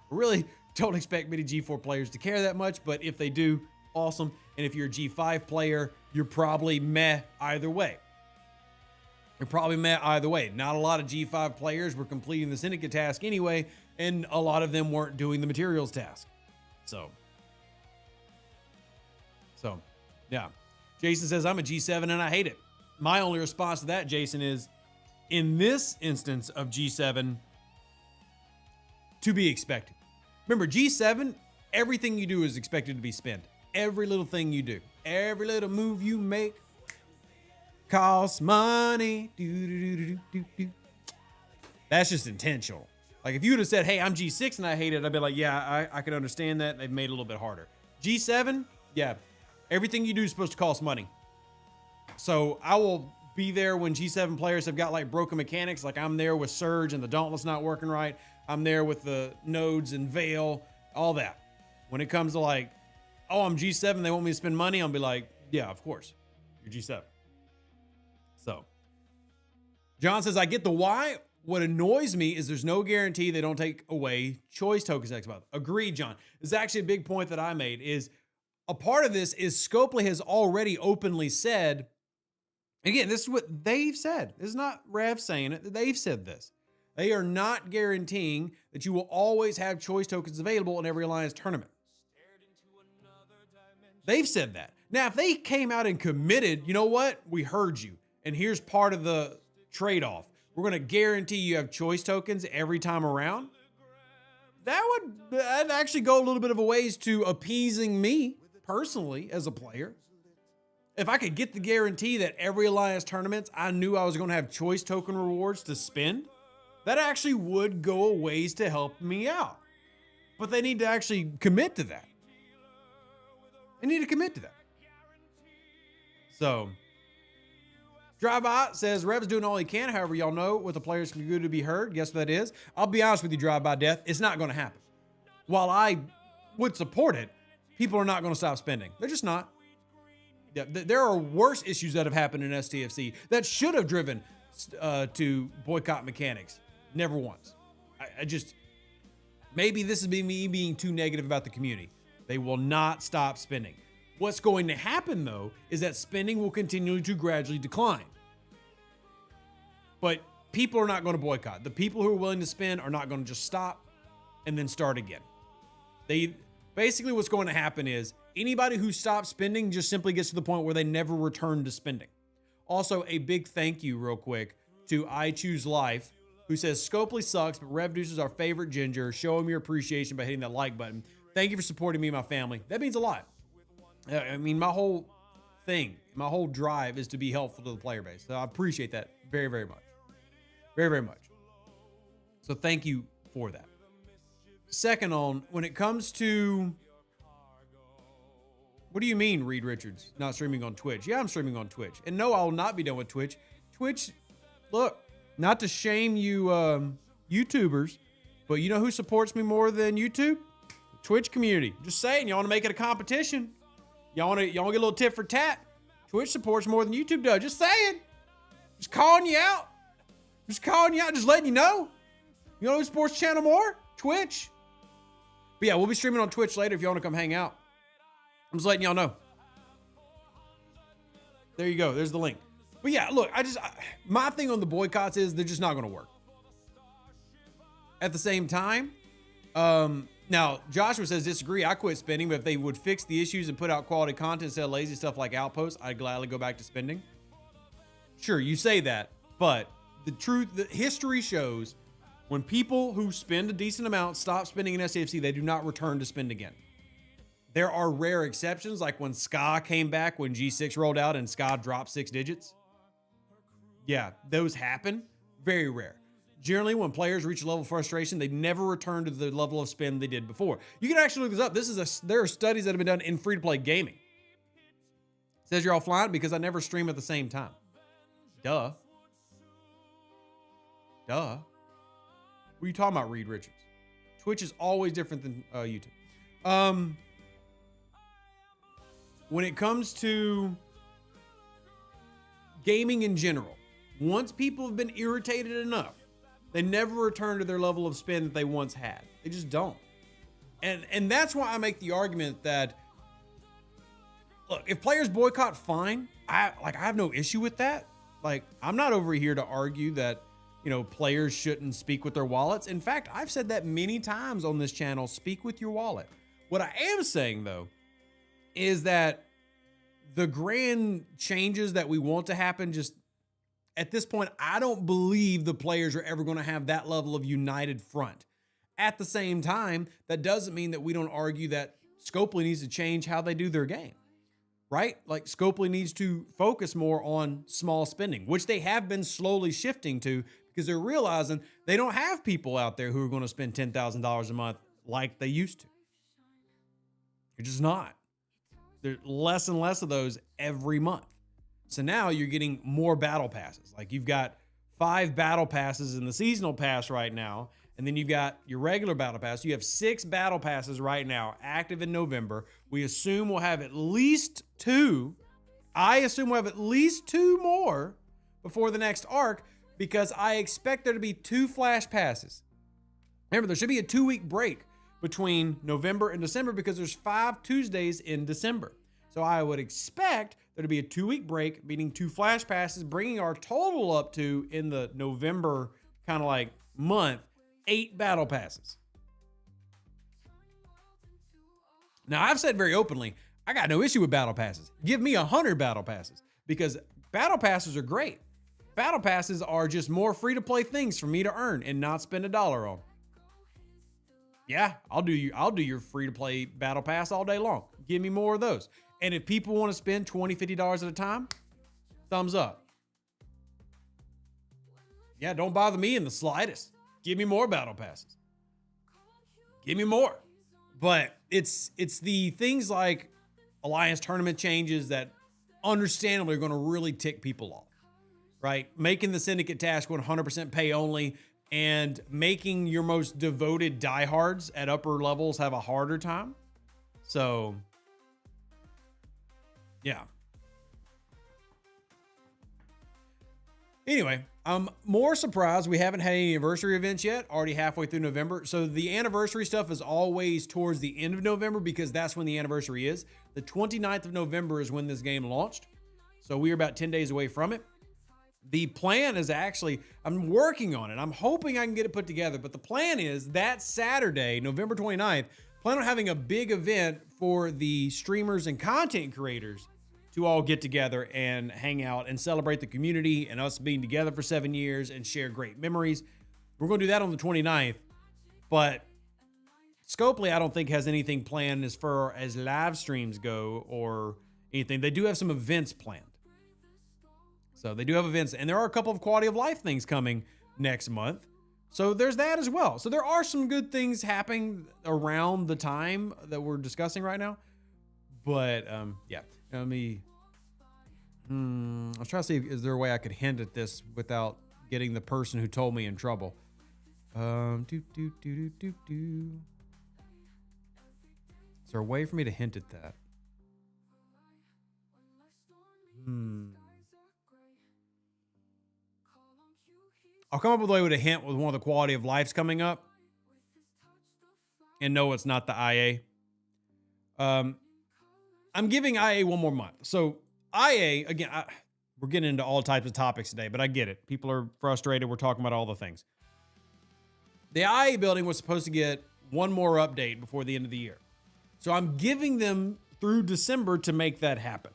Really don't expect many G4 players to care that much, but if they do, awesome. And if you're a G5 player, you're probably meh either way. You're probably meh either way. Not a lot of G5 players were completing the Syndicate task anyway, and a lot of them weren't doing the materials task. So, yeah. Jason says, I'm a G7 and I hate it. My only response to that, Jason, is in this instance of G7, to be expected. Remember, G7, everything you do is expected to be spent. Every little thing you do, every little move you make costs money. That's just intentional. Like if you would have said, hey, I'm G6 and I hate it, I'd be like, yeah, I can understand that. They've made it a little bit harder. G7, yeah. Everything you do is supposed to cost money. So I will be there when G7 players have got like broken mechanics. Like I'm there with Surge and the Dauntless not working right. I'm there with the nodes and Veil, all that. When it comes to like, oh, I'm G7, they want me to spend money, I'll be like, yeah, of course. You're G7. So John says, I get the why. What annoys me is there's no guarantee they don't take away choice tokens next month. Agreed, John. This is actually a big point that I made is a part of this is Scopely has already openly said, again, this is what they've said. This is not Rev saying it. They've said this. They are not guaranteeing that you will always have choice tokens available in every Alliance tournament. They've said that. Now, if they came out and committed, you know what? We heard you. And here's part of the trade-off. We're going to guarantee you have choice tokens every time around. That'd actually go a little bit of a ways to appeasing me personally as a player. If I could get the guarantee that every Alliance tournament I knew I was going to have choice token rewards to spend, that actually would go a ways to help me out. But they need to actually commit to that. They need to commit to that. So, Drive-By says, Rev's doing all he can. However, y'all know what the players can do to be heard. Guess what that is? I'll be honest with you, Drive-By Death. It's not going to happen. While I would support it, people are not going to stop spending. They're just not. Yeah, there are worse issues that have happened in STFC that should have driven to boycott mechanics. Never once. I just, maybe this is me being too negative about the community. They will not stop spending. What's going to happen, though, is that spending will continue to gradually decline. But people are not going to boycott. The people who are willing to spend are not going to just stop and then start again. Basically what's going to happen is anybody who stops spending just simply gets to the point where they never return to spending. Also, a big thank you real quick to I Choose Life, who says, Scopely sucks, but Rev Deuce is our favorite ginger. Show him your appreciation by hitting that like button. Thank you for supporting me and my family. That means a lot. I mean, my whole thing, my whole drive is to be helpful to the player base. So I appreciate that very, very much. Very, very much. So thank you for that. Second on, when it comes to, what do you mean, Reed Richards, not streaming on Twitch? Yeah, I'm streaming on Twitch. And no, I will not be done with Twitch. Twitch, look, not to shame you YouTubers, but you know who supports me more than YouTube? The Twitch community. Just saying, y'all want to make it a competition? Y'all want to get a little tit for tat? Twitch supports more than YouTube does. Just saying. Just calling you out. Just calling you out. Just letting you know. You know who supports channel more? Twitch. But yeah, we'll be streaming on Twitch later if you want to come hang out. I'm just letting y'all know. There you go. There's the link. But yeah, look, my thing on the boycotts is they're just not going to work. At the same time, now Joshua says disagree. I quit spending, but if they would fix the issues and put out quality content instead of lazy stuff like Outposts, I'd gladly go back to spending. Sure, you say that, but the history shows when people who spend a decent amount stop spending in STFC, they do not return to spend again. There are rare exceptions, like when Ska came back, when G6 rolled out and Ska dropped 6 digits. Yeah, those happen. Very rare. Generally, when players reach a level of frustration, they never return to the level of spend they did before. You can actually look this up. There are studies that have been done in free-to-play gaming. It says you're offline because I never stream at the same time. Duh. What are you talking about, Reed Richards? Twitch is always different than YouTube. When it comes to gaming in general, once people have been irritated enough, they never return to their level of spend that they once had. They just don't. And that's why I make the argument that, look, if players boycott, fine. I have no issue with that. Like, I'm not over here to argue that, you know, players shouldn't speak with their wallets. In fact, I've said that many times on this channel, speak with your wallet. What I am saying, though, is that the grand changes that we want to happen, just at this point, I don't believe the players are ever going to have that level of united front. At the same time, that doesn't mean that we don't argue that Scopely needs to change how they do their game, right? Like, Scopely needs to focus more on small spending, which they have been slowly shifting to, because they're realizing they don't have people out there who are going to spend $10,000 a month like they used to. You're just not. There's less and less of those every month. So now you're getting more battle passes. Like, you've got 5 battle passes in the seasonal pass right now, and then you've got your regular battle pass. You have 6 battle passes right now active in November. We assume we'll have at least 2. I assume we'll have at least 2 more before the next arc, because I expect there to be 2 flash passes. Remember, there should be a 2-week break between November and December because there's 5 Tuesdays in December. So I would expect there to be a 2-week break, meaning 2 flash passes, bringing our total up to, in the November kind of like month, 8 battle passes. Now, I've said very openly, I got no issue with battle passes. Give me 100 battle passes, because battle passes are great. Battle passes are just more free-to-play things for me to earn and not spend $1 on. Yeah, I'll do your free-to-play battle pass all day long. Give me more of those. And if people want to spend $20, $50 at a time, thumbs up. Yeah, don't bother me in the slightest. Give me more battle passes. Give me more. But it's the things like Alliance tournament changes that understandably are going to really tick people off, right? Making the Syndicate task 100% pay only, and making your most devoted diehards at upper levels have a harder time. So Yeah. Anyway, I'm more surprised we haven't had any anniversary events yet, already halfway through November. So the anniversary stuff is always towards the end of November because that's when the anniversary is. The 29th of November is when this game launched. So we are about 10 days away from it. The plan is actually, I'm working on it. I'm hoping I can get it put together. But the plan is that Saturday, November 29th, plan on having a big event for the streamers and content creators to all get together and hang out and celebrate the community and us being together for 7 years and share great memories. We're going to do that on the 29th, but Scopely, I don't think has anything planned as far as live streams go or anything. They do have some events planned. So they do have events, and there are a couple of quality of life things coming next month. So there's that as well. So there are some good things happening around the time that we're discussing right now. But yeah, let me. I was trying to see, is there a way I could hint at this without getting the person who told me in trouble? Is there a way for me to hint at that? I'll come up with a way with a hint with one of the quality of lives coming up. And no, it's not the IA. I'm giving IA one more month. So IA, again, we're getting into all types of topics today, but I get it. People are frustrated. We're talking about all the things. The IA building was supposed to get one more update before the end of the year. So I'm giving them through December to make that happen.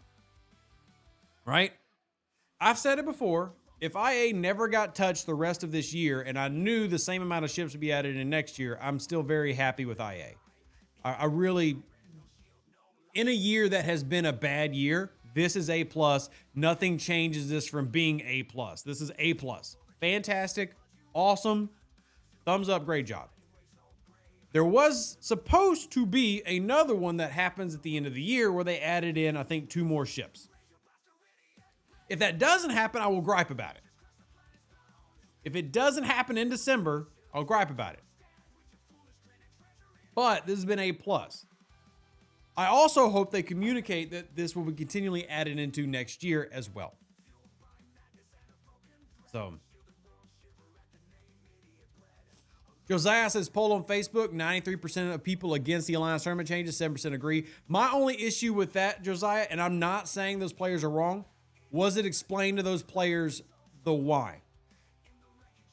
Right? I've said it before. If IA never got touched the rest of this year and I knew the same amount of ships would be added in next year, I'm still very happy with IA. I really, in a year that has been a bad year, this is A+. Nothing changes this from being A+. This is A+. Fantastic. Awesome. Thumbs up. Great job. There was supposed to be another one that happens at the end of the year where they added in, I think, 2 more ships. If that doesn't happen, I will gripe about it. If it doesn't happen in December, I'll gripe about it. But this has been A+. I also hope they communicate that this will be continually added into next year as well. So, Josiah says, poll on Facebook, 93% of people against the Alliance tournament changes, 7% agree. My only issue with that, Josiah, and I'm not saying those players are wrong, was it explained to those players the why?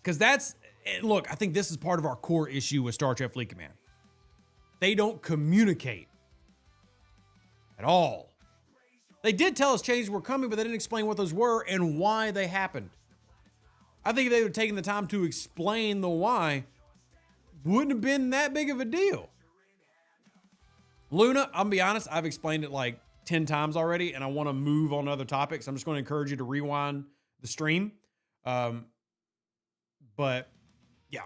Because that's, look, I think this is part of our core issue with Star Trek Fleet Command. They don't communicate at all. They did tell us changes were coming, but they didn't explain what those were and why they happened. I think if they would have taken the time to explain the why, wouldn't have been that big of a deal. Luna, I'm gonna be honest, I've explained it like 10 times already, and I want to move on to other topics. I'm just going to encourage you to rewind the stream. But yeah.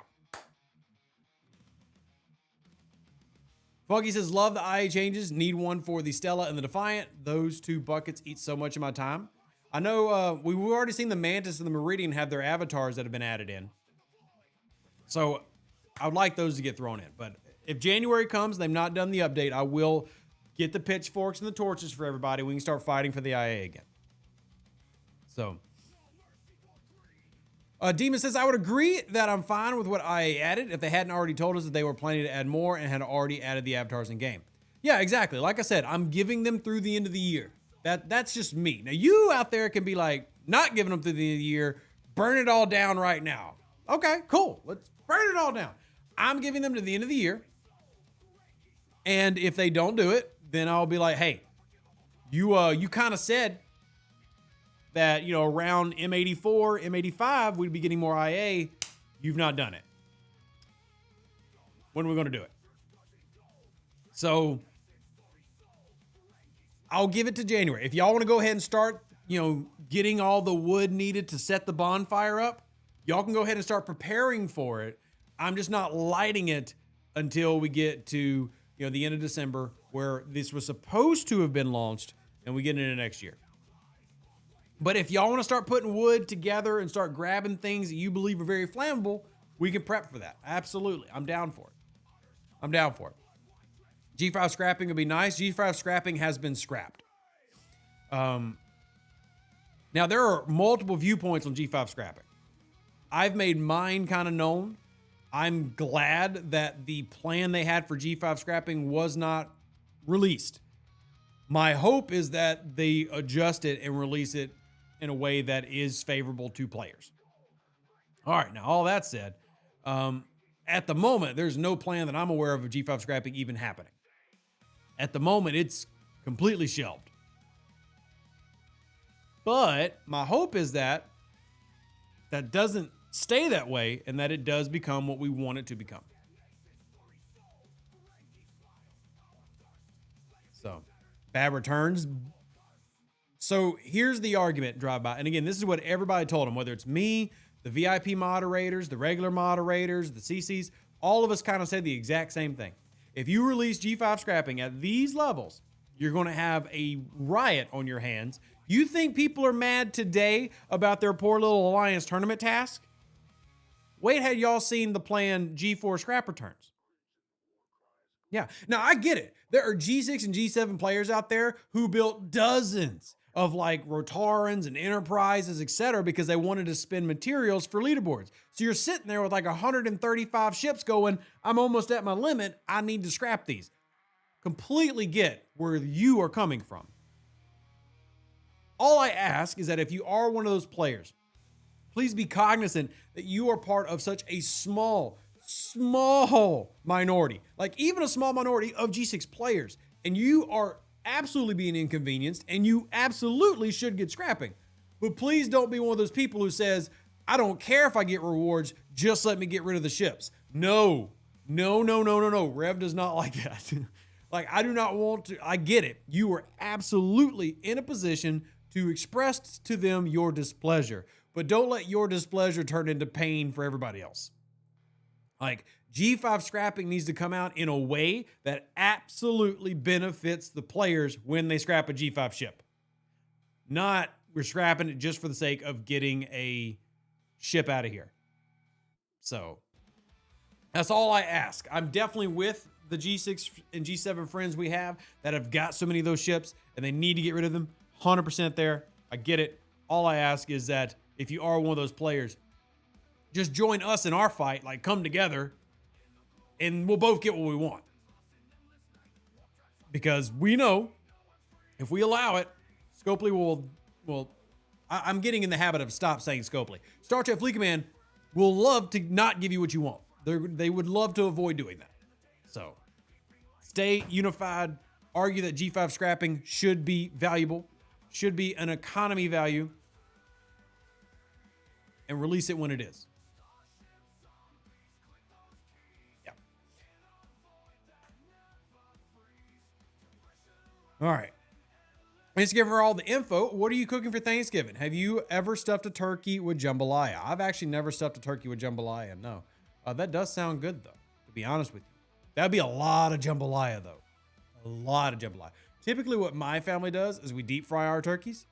Foggy says, love the IA changes. Need one for the Stella and the Defiant. Those 2 buckets eat so much of my time. I know we've already seen the Mantis and the Meridian have their avatars that have been added in. So I would like those to get thrown in. But if January comes, they've not done the update, I will get the pitchforks and the torches for everybody. We can start fighting for the IA again. So, Demon says, I would agree that I'm fine with what IA added if they hadn't already told us that they were planning to add more and had already added the avatars in game. Yeah, exactly. Like I said, I'm giving them through the end of the year. That's just me. Now, you out there can be like, not giving them through the end of the year, burn it all down right now. Okay, cool. Let's burn it all down. I'm giving them to the end of the year. And if they don't do it, then I'll be like, hey, you kind of said that, around M84, M85, we'd be getting more IA. You've not done it. When are we going to do it? So I'll give it to January. If y'all want to go ahead and start, getting all the wood needed to set the bonfire up, y'all can go ahead and start preparing for it. I'm just not lighting it until we get to, the end of December, where this was supposed to have been launched, and we get into next year. But if y'all want to start putting wood together and start grabbing things that you believe are very flammable, we can prep for that. Absolutely. I'm down for it. G5 scrapping would be nice. G5 scrapping has been scrapped. Now, there are multiple viewpoints on G5 scrapping. I've made mine kind of known. I'm glad that the plan they had for G5 scrapping was not released. My hope is that they adjust it and release it in a way that is favorable to players. All right, now all that said, at the moment, there's no plan that I'm aware of G5 scrapping even happening. At the moment, it's completely shelved. But my hope is that that doesn't stay that way and that it does become what we want it to become. So, bad returns. So here's the argument drive-by. And again, this is what everybody told them, whether it's me, the VIP moderators, the regular moderators, the CCs, all of us kind of said the exact same thing. If you release G5 scrapping at these levels, you're going to have a riot on your hands. You think people are mad today about their poor little Alliance tournament task? Wait, had y'all seen the planned G4 scrap returns? Yeah. Now, I get it. There are G6 and G7 players out there who built dozens of like Rotarans and Enterprises, etc., because they wanted to spend materials for leaderboards. So you're sitting there with like 135 ships going, I'm almost at my limit. I need to scrap these. Completely get where you are coming from. All I ask is that if you are one of those players, please be cognizant that you are part of such a small minority, like even a small minority of G6 players, and you are absolutely being inconvenienced and you absolutely should get scrapping. But please don't be one of those people who says, I don't care if I get rewards, just let me get rid of the ships. No. Rev does not like that. Like, I do not want to. I get it. You are absolutely in a position to express to them your displeasure, but don't let your displeasure turn into pain for everybody else. Like, G5 scrapping needs to come out in a way that absolutely benefits the players when they scrap a G5 ship. Not we're scrapping it just for the sake of getting a ship out of here. So that's all I ask. I'm definitely with the G6 and G7 friends we have that have got so many of those ships and they need to get rid of them. 100% there. I get it. All I ask is that if you are one of those players, just join us in our fight, like come together, and we'll both get what we want. Because we know if we allow it, Scopely will I'm getting in the habit of stop saying Scopely. Star Trek Fleet Command will love to not give you what you want. They would love to avoid doing that. So stay unified, argue that G5 scrapping should be valuable, should be an economy value, and release it when it is. Yeah. All right. Let's give her all the info. What are you cooking for Thanksgiving? Have you ever stuffed a turkey with jambalaya? I've actually never stuffed a turkey with jambalaya, no. That does sound good, though, to be honest with you. That'd be a lot of jambalaya, though. A lot of jambalaya. Typically, what my family does is we deep fry our turkeys.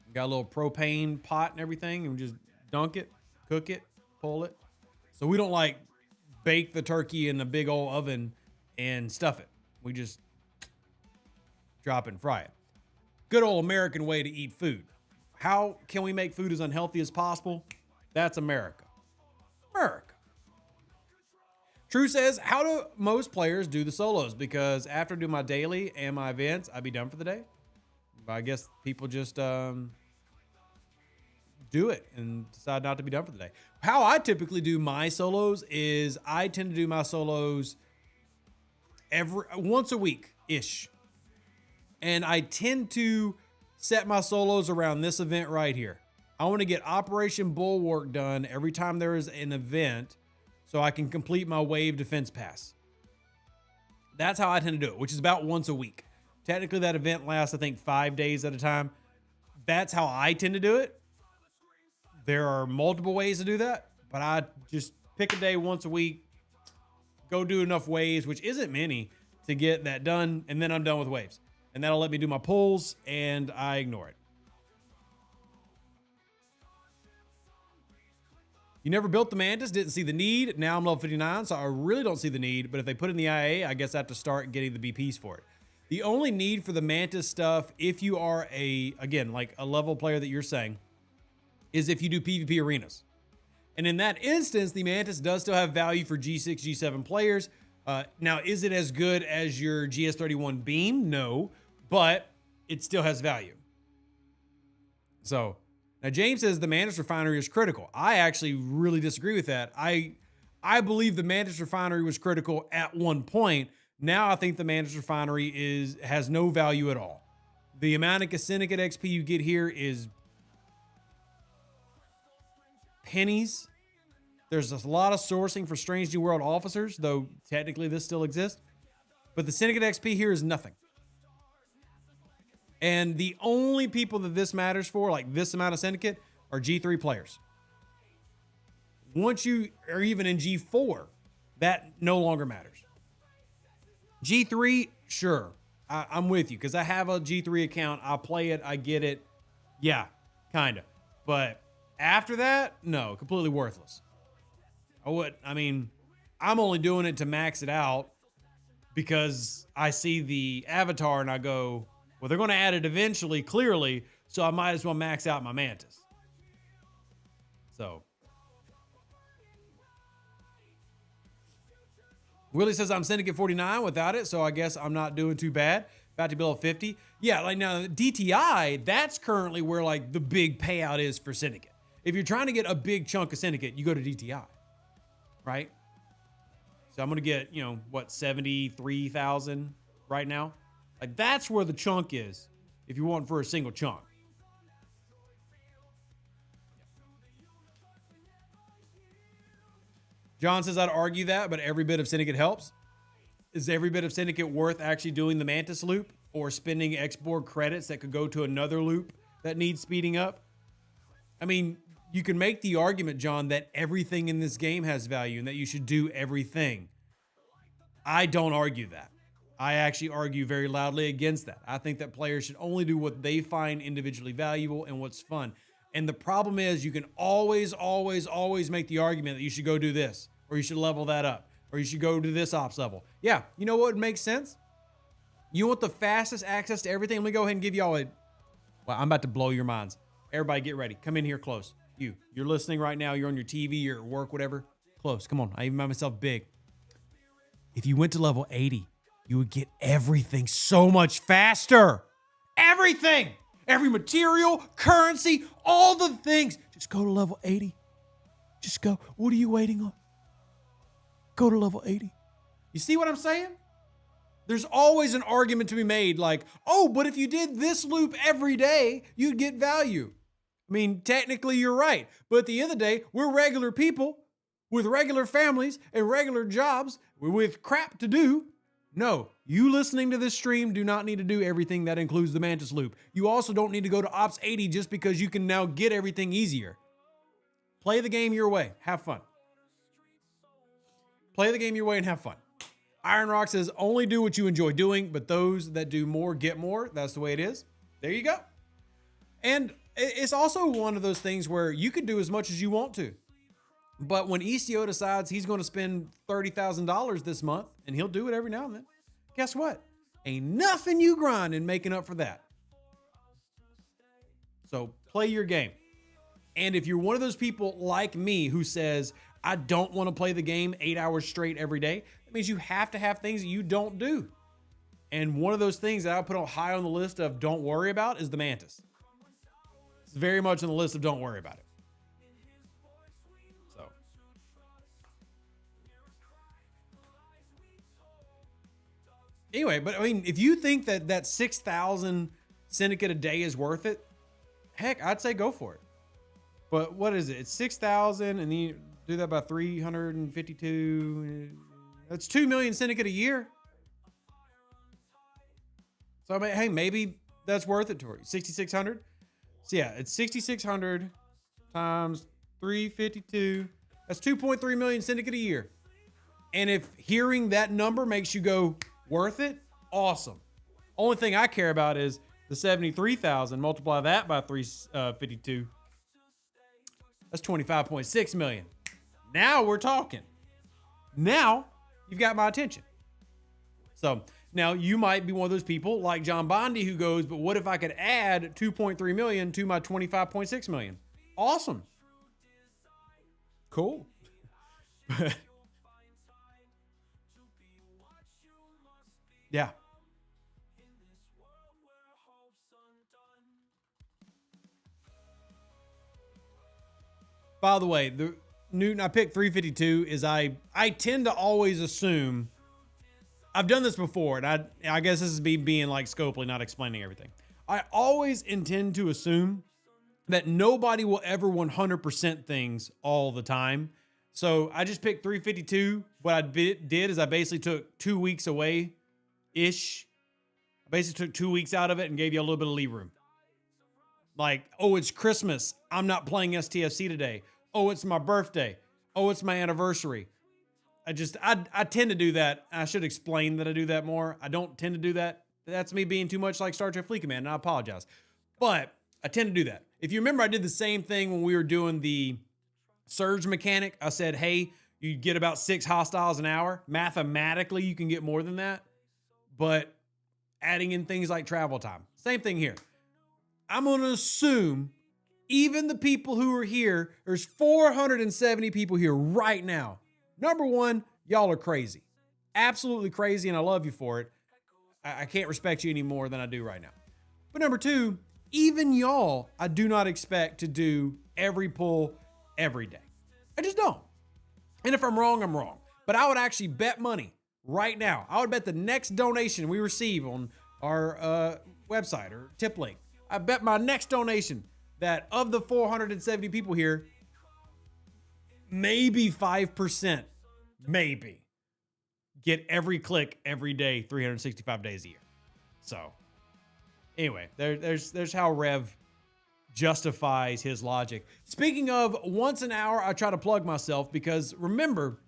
We got a little propane pot and everything, and we just dunk it, cook it, pull it. So we don't, like, bake the turkey in a big old oven and stuff it. We just drop it and fry it. Good old American way to eat food. How can we make food as unhealthy as possible? That's America. America. True says, how do most players do the solos? Because after I do my daily and my events, I'd be done for the day. But I guess people just do it and decide not to be done for the day. How I typically do my solos is I tend to do my solos once a week-ish. And I tend to set my solos around this event right here. I want to get Operation Bulwark done every time there is an event so I can complete my wave defense pass. That's how I tend to do it, which is about once a week. Technically, that event lasts, I think, 5 days at a time. That's how I tend to do it. There are multiple ways to do that, but I just pick a day once a week, go do enough waves, which isn't many, to get that done, and then I'm done with waves. And that'll let me do my pulls, and I ignore it. You never built the Mantis, didn't see the need. Now I'm level 59, so I really don't see the need. But if they put in the IA, I guess I have to start getting the BPs for it. The only need for the Mantis stuff, if you are again, like a level player that you're saying, is if you do PvP arenas. And in that instance, the Mantis does still have value for G6, G7 players. Now, is it as good as your GS31 Beam? No, but it still has value. So, now James says the Mantis Refinery is critical. I actually really disagree with that. I believe the Mantis Refinery was critical at one point. Now I think the Mantis Refinery has no value at all. The amount of Syndicate XP you get here is pennies. There's a lot of sourcing for Strange New World officers, though technically this still exists. But the Syndicate XP here is nothing. And the only people that this matters for, like this amount of Syndicate, are G3 players. Once you are even in G4, that no longer matters. G3, sure. I'm with you because I have a G3 account. I play it. I get it. Yeah, kind of. But after that, no, completely worthless. I'm only doing it to max it out because I see the avatar and I go, well, they're going to add it eventually, clearly, so I might as well max out my Mantis. So. Willie says I'm Syndicate 49 without it, so I guess I'm not doing too bad. About to be level 50. Yeah, like now DTI, that's currently where like the big payout is for Syndicate. If you're trying to get a big chunk of Syndicate, you go to DTI, right? So I'm going to get, 73,000 right now. Like that's where the chunk is if you want for a single chunk. John says I'd argue that, but every bit of Syndicate helps. Is every bit of Syndicate worth actually doing the Mantis loop or spending export credits that could go to another loop that needs speeding up? I mean, you can make the argument, John, that everything in this game has value and that you should do everything. I don't argue that. I actually argue very loudly against that. I think that players should only do what they find individually valuable and what's fun. And the problem is you can always make the argument that you should go do this, or you should level that up, or you should go to this ops level. Yeah, you know what makes sense? You want the fastest access to everything? Let me go ahead and give y'all well, I'm about to blow your minds. Everybody get ready. Come in here close. You're listening right now. You're on your TV, you're at work, whatever. Close, come on. I even made myself big. If you went to level 80, you would get everything so much faster. Everything! Every material, currency, all the things. Just go to level 80. Just go. What are you waiting on? Go to level 80. You see what I'm saying? There's always an argument to be made like, oh, but if you did this loop every day, you'd get value. I mean, technically you're right. But at the end of the day, we're regular people with regular families and regular jobs with crap to do. No, you listening to this stream do not need to do everything that includes the Mantis loop. You also don't need to go to Ops 80 just because you can now get everything easier. Play the game your way. Have fun. Play the game your way and have fun. Iron Rock says, only do what you enjoy doing, but those that do more get more. That's the way it is. There you go. And it's also one of those things where you can do as much as you want to. But when ECO decides he's going to spend $30,000 this month, and he'll do it every now and then, guess what? Ain't nothing you grind in making up for that. So play your game. And if you're one of those people like me who says, I don't want to play the game 8 hours straight every day, that means you have to have things that you don't do. And one of those things that I put on high on the list of don't worry about is the Mantis. It's very much on the list of don't worry about it. Anyway, but I mean, if you think that 6,000 Syndicate a day is worth it, heck, I'd say go for it. But what is it? It's 6,000 and then you do that by 352. That's 2 million Syndicate a year. So I mean, hey, maybe that's worth it for you. 6,600. So yeah, it's 6,600 times 352. That's 2.3 million Syndicate a year. And if hearing that number makes you go, worth it? Awesome. Only thing I care about is the 73,000. Multiply that by 352. That's 25.6 million. Now we're talking. Now you've got my attention. So Now, you might be one of those people like John Bondi who goes, but what if I could add 2.3 million to my 25.6 million? Awesome. Cool. Yeah. By the way, the Newton, I picked 352 is I tend to always assume, I've done this before, and I guess this is me being like Scopely, not explaining everything. I always intend to assume that nobody will ever 100% things all the time. So I just picked 352. What I did is I basically took 2 weeks away-ish. I basically took 2 weeks out of it and gave you a little bit of leave room. Like, oh, it's Christmas. I'm not playing STFC today. Oh, it's my birthday. Oh, it's my anniversary. I tend to do that. I should explain that I do that more. I don't tend to do that. That's me being too much like Star Trek Fleet Command, and I apologize. But I tend to do that. If you remember, I did the same thing when we were doing the surge mechanic. I said, hey, you get about 6 hostiles an hour. Mathematically, you can get more than that. But adding in things like travel time. Same thing here. I'm going to assume even the people who are here, there's 470 people here right now. Number one, y'all are crazy. Absolutely crazy, and I love you for it. I can't respect you any more than I do right now. But number two, even y'all, I do not expect to do every pull every day. I just don't. And if I'm wrong, I'm wrong. But I would actually bet money right now. I would bet the next donation we receive on our website or tip link, I bet my next donation that of the 470 people here, maybe 5%, maybe, get every click every day, 365 days a year. So anyway, there's how Rev justifies his logic. Speaking of once an hour, I try to plug myself because remember,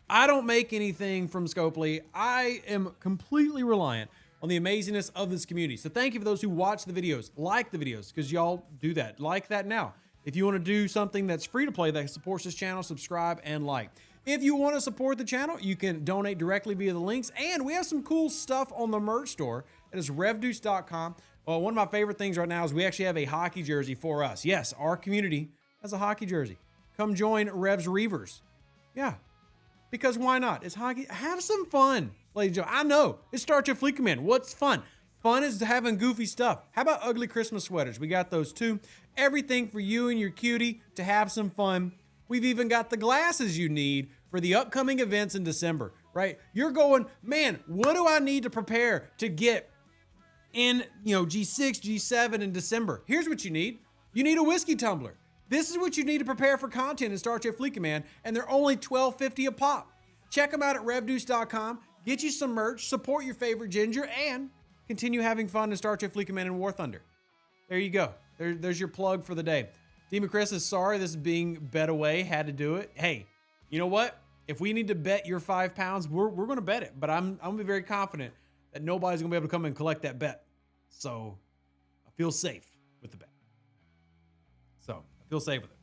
I don't make anything from Scopely. I am completely reliant on the amazingness of this community. So thank you for those who watch the videos, like the videos, because y'all do that. Like that now. If you want to do something that's free to play that supports this channel, subscribe and like. If you want to support the channel, you can donate directly via the links. And we have some cool stuff on the merch store. It is revdeuce.com. Well, one of my favorite things right now is we actually have a hockey jersey for us. Yes, our community has a hockey jersey. Come join Rev's Reavers. Yeah, because why not? It's hockey. Have some fun, ladies and gentlemen. I know, it's Star Trek Fleet Command. What's fun? Fun is having goofy stuff. How about ugly Christmas sweaters? We got those too. Everything for you and your cutie to have some fun. We've even got the glasses you need for the upcoming events in December, right? You're going, man, what do I need to prepare to get in, G6, G7 in December? Here's what you need. You need a whiskey tumbler. This is what you need to prepare for content in Star Trek Fleet Command, and they're only $12.50 a pop. Check them out at revdeuce.com. Get you some merch, support your favorite ginger, and continue having fun in Star Trek Fleet Command and War Thunder. There you go. There's your plug for the day. Demon Chris is sorry this is being bet away. Had to do it. Hey, you know what? If we need to bet your £5, we're going to bet it. But I'm going to be very confident that nobody's going to be able to come and collect that bet. So I feel safe with the bet. So I feel safe with it.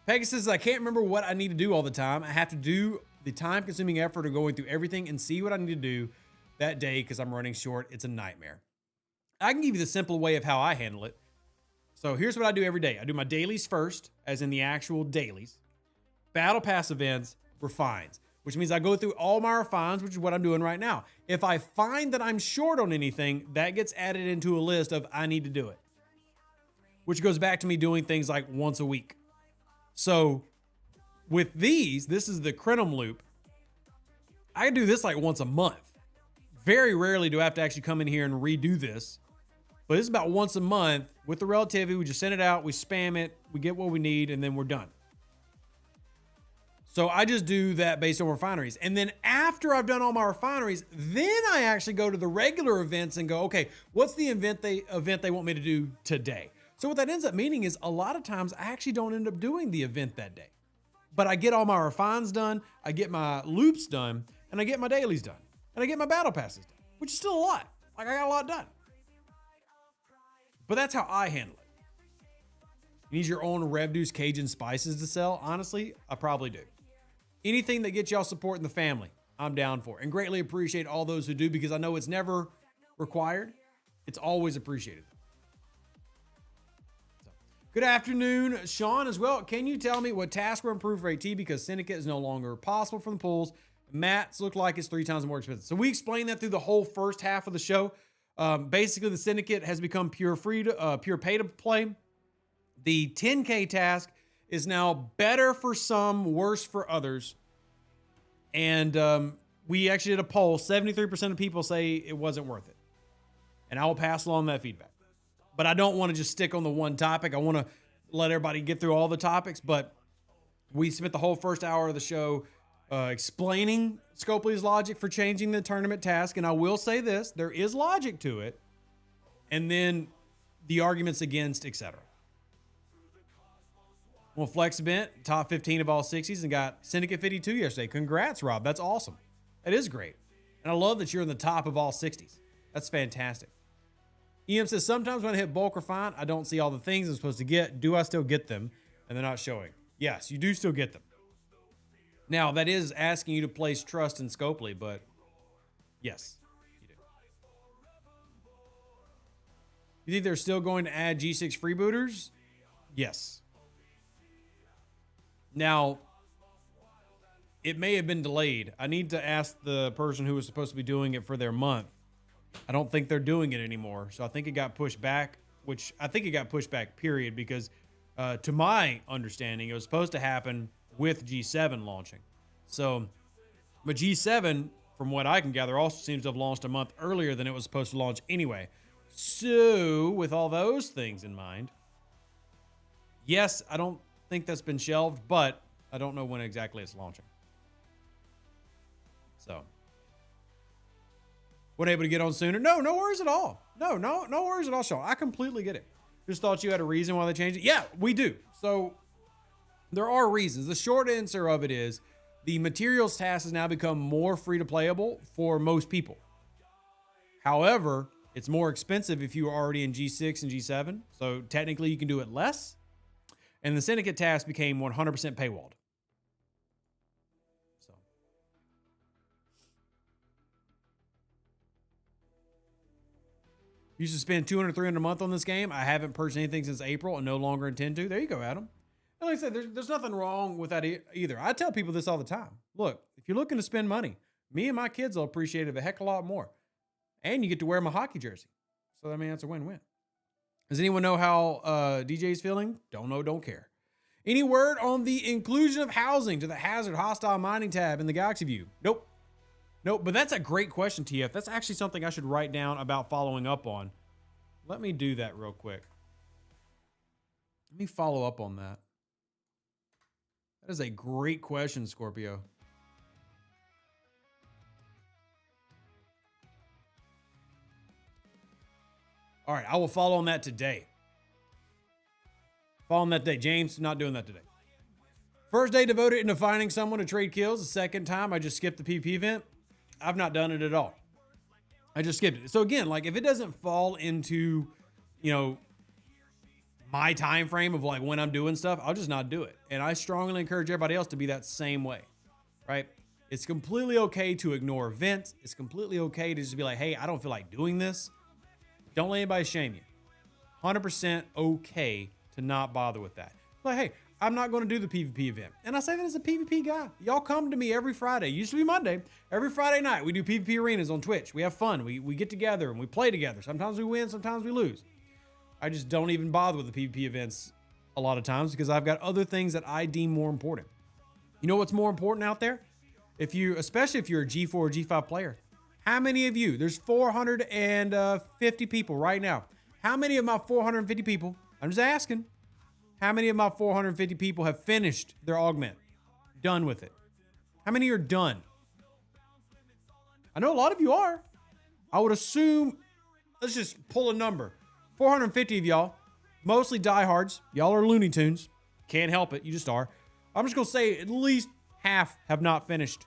Pegasus, I can't remember what I need to do all the time. I have to do the time-consuming effort of going through everything and see what I need to do that day because I'm running short. It's a nightmare. I can give you the simple way of how I handle it. So here's what I do every day. I do my dailies first, as in the actual dailies. Battle Pass events, refines, which means I go through all my refines, which is what I'm doing right now. If I find that I'm short on anything, that gets added into a list of I need to do it, which goes back to me doing things like once a week. So with these, this is the Crenum loop. I do this like once a month. Very rarely do I have to actually come in here and redo this. But it's about once a month with the relativity. We just send it out, we spam it, we get what we need, and then we're done. So I just do that based on refineries. And then after I've done all my refineries, then I actually go to the regular events and go, okay, what's the event they want me to do today? So what that ends up meaning is a lot of times I actually don't end up doing the event that day. But I get all my refines done, I get my loops done, and I get my dailies done. And I get my battle passes done, which is still a lot. Like I got a lot done. But that's how I handle it. You need your own Revdeuce Cajun spices to sell? Honestly, I probably do. Anything that gets y'all support in the family, I'm down for. And greatly appreciate all those who do, because I know it's never required. It's always appreciated. So, good afternoon, Sean, as well. Can you tell me what tasks were improved for AT because Syndicate is no longer possible from the pools? Matt's look like it's 3 times more expensive. So we explained that through the whole first half of the show. Basically, the Syndicate has become pure pay to play. The 10K task is now better for some, worse for others. And we actually did a poll. 73% of people say it wasn't worth it. And I will pass along that feedback. But I don't want to just stick on the one topic. I want to let everybody get through all the topics. But we spent the whole first hour of the show explaining Scopely's logic for changing the tournament task. And I will say this, there is logic to it. And then the arguments against, etc. Well, Flex Event, top 15 of all 60s, and got Syndicate 52 yesterday. Congrats, Rob. That's awesome. That is great. And I love that you're in the top of all 60s. That's fantastic. EM says, sometimes when I hit bulk or fine, I don't see all the things I'm supposed to get. Do I still get them? And they're not showing. Yes, you do still get them. Now, that is asking you to place trust in Scopely, but yes, you do. You think they're still going to add G6 freebooters? Yes. Now, it may have been delayed. I need to ask the person who was supposed to be doing it for their month. I don't think they're doing it anymore. So I think it got pushed back, which I think it got pushed back, period, because to my understanding, it was supposed to happen with G7 launching. So, but G7, from what I can gather, also seems to have launched a month earlier than it was supposed to launch anyway. So, with all those things in mind, yes, I don't think that's been shelved, but I don't know when exactly it's launching. So, wasn't able to get on sooner. No worries at all. No worries at all, Sean. I completely get it. Just thought you had a reason why they changed it. Yeah, we do. So there are reasons. The short answer of it is the materials task has now become more free to playable for most people. However, it's more expensive if you are already in G6 and G7. So technically you can do it less. And the Syndicate task became 100% paywalled. So. Used to spend $200, $300 a month on this game. I haven't purchased anything since April and no longer intend to. There you go, Adam. And like I said, there's nothing wrong with that either. I tell people this all the time. Look, if you're looking to spend money, me and my kids will appreciate it a heck of a lot more. And you get to wear my hockey jersey. So, I mean, that's a win-win. Does anyone know how DJ's feeling? Don't know, don't care. Any word on the inclusion of housing to the hazard hostile mining tab in the Galaxy View? Nope. But that's a great question, TF. That's actually something I should write down about following up on. Let me do that real quick. Let me follow up on that. That is a great question, Scorpio. All right, I will follow on that today. Follow on that day. James, not doing that today. First day devoted into finding someone to trade kills. The second time, I just skipped the PvP event. I've not done it at all. I just skipped it. So again, like if it doesn't fall into, you know, my time frame of like when I'm doing stuff, I'll just not do it. And I strongly encourage everybody else to be that same way, right? It's completely okay to ignore events. It's completely okay to just be like, hey, I don't feel like doing this. Don't let anybody shame you. 100% okay to not bother with that. Like, hey, I'm not going to do the PvP event. And I say that as a PvP guy. Y'all come to me every Friday. Used to be Monday. Every Friday night, we do PvP arenas on Twitch. We have fun. We get together and we play together. Sometimes we win, sometimes we lose. I just don't even bother with the PvP events a lot of times because I've got other things that I deem more important. You know what's more important out there? Especially if you're a G4 or G5 player. How many of you, there's 450 people right now. How many of my 450 people, I'm just asking, how many of my 450 people have finished their augment? Done with it? How many are done? I know a lot of you are. I would assume, let's just pull a number. 450 of y'all, mostly diehards. Y'all are Looney Tunes. Can't help it. You just are. I'm just going to say at least half have not finished.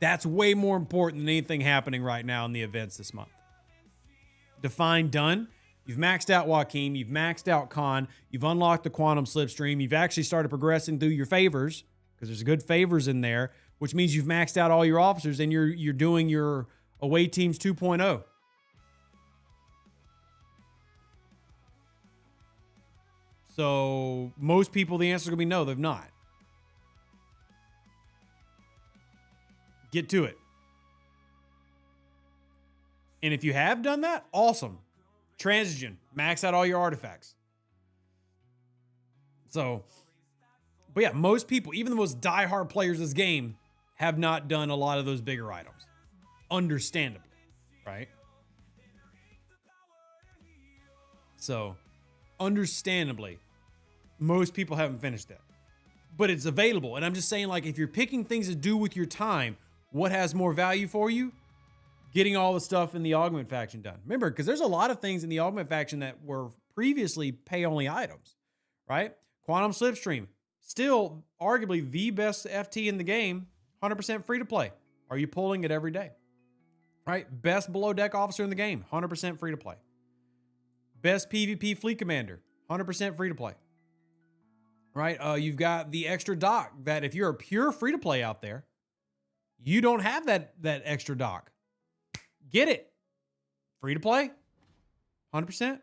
That's way more important than anything happening right now in the events this month. Define done. You've maxed out Joaquin. You've maxed out Khan. You've unlocked the Quantum Slipstream. You've actually started progressing through your favors because there's good favors in there which means you've maxed out all your officers and you're doing your away teams 2.0. So most people, the answer is going to be no, they've not. Get to it. And if you have done that, awesome. Transition, max out all your artifacts. So, but yeah, most people, even the most diehard players of this game, have not done a lot of those bigger items. Understandably, right? So, understandably, most people haven't finished that. But it's available. And I'm just saying, like, if you're picking things to do with your time, what has more value for you? Getting all the stuff in the Augment faction done. Remember, because there's a lot of things in the Augment faction that were previously pay-only items, right? Quantum Slipstream, still arguably the best FT in the game, 100% free to play. Are you pulling it every day? Right? Best below deck officer in the game, 100% free to play. Best PvP fleet commander, 100% free to play. Right? You've got the extra dock that if you're a pure free to play out there, you don't have that extra dock. Get it. Free to play. 100%.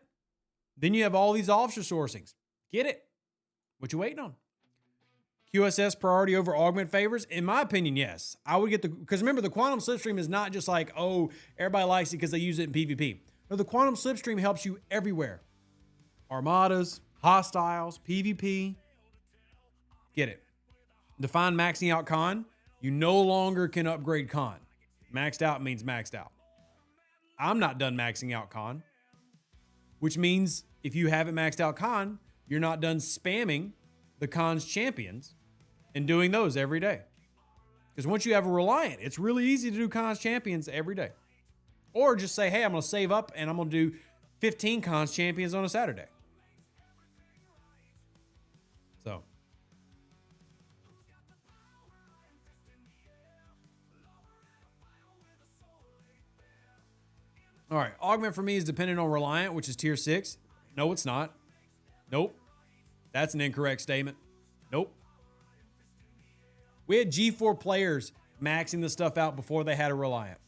Then you have all these officer sourcings. Get it. What you waiting on? QSS priority over augment favors? In my opinion, yes. I would get because remember, the Quantum Slipstream is not just like, oh, everybody likes it because they use it in PvP. No, the Quantum Slipstream helps you everywhere. Armadas, hostiles, PvP. Get it. Define maxing out con. You no longer can upgrade con. Maxed out means maxed out. I'm not done maxing out con, which means if you haven't maxed out con, you're not done spamming the con's champions and doing those every day. Because once you have a Reliant, it's really easy to do con's champions every day. Or just say, hey, I'm going to save up and I'm going to do 15 con's champions on a Saturday. So. All right, augment for me is dependent on Reliant, which is tier 6. No, it's not. Nope. That's an incorrect statement. Nope. We had G4 players maxing the stuff out before they had a Reliant.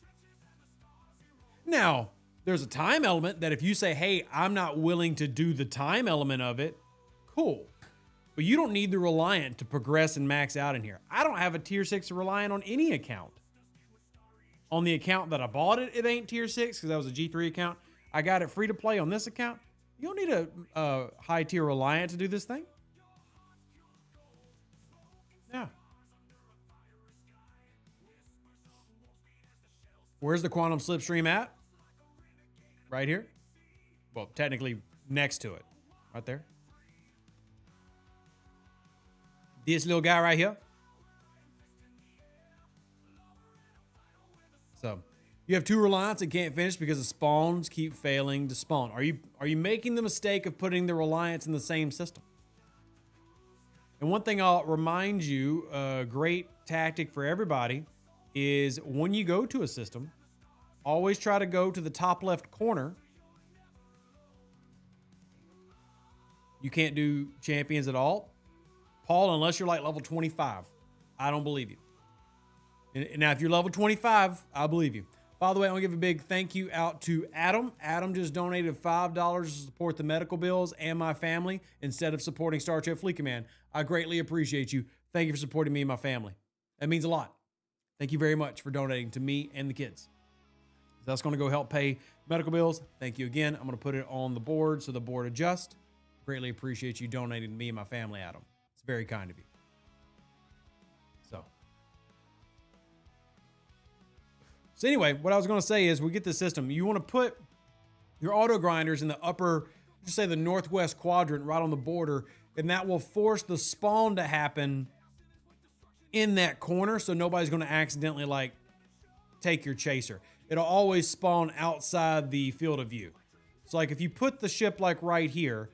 Now, there's a time element that if you say, hey, I'm not willing to do the time element of it, cool. But you don't need the Reliant to progress and max out in here. I don't have a tier 6 Reliant on any account. On the account that I bought it, it ain't tier 6 because that was a G3 account. I got it free to play on this account. You don't need a high tier Reliant to do this thing. Yeah. Where's the Quantum Slipstream at? Right here. Well, technically next to it. Right there. This little guy right here. So you have 2 Reliants that can't finish because the spawns keep failing to spawn. Are you making the mistake of putting the Reliants in the same system? And one thing I'll remind you, a great tactic for everybody is when you go to a system, always try to go to the top left corner. You can't do champions at all. Paul, unless you're like level 25, I don't believe you. And now, if you're level 25, I believe you. By the way, I want to give a big thank you out to Adam. Adam just donated $5 to support the medical bills and my family instead of supporting Star Trek Fleet Command. I greatly appreciate you. Thank you for supporting me and my family. That means a lot. Thank you very much for donating to me and the kids. That's going to go help pay medical bills. Thank you again. I'm going to put it on the board so the board adjusts. Greatly appreciate you donating to me and my family, Adam. It's very kind of you. So anyway, what I was going to say is we get the system. You want to put your auto grinders in the upper, just say the northwest quadrant right on the border, and that will force the spawn to happen in that corner so nobody's going to accidentally like take your chaser. It'll always spawn outside the field of view. So like if you put the ship like right here,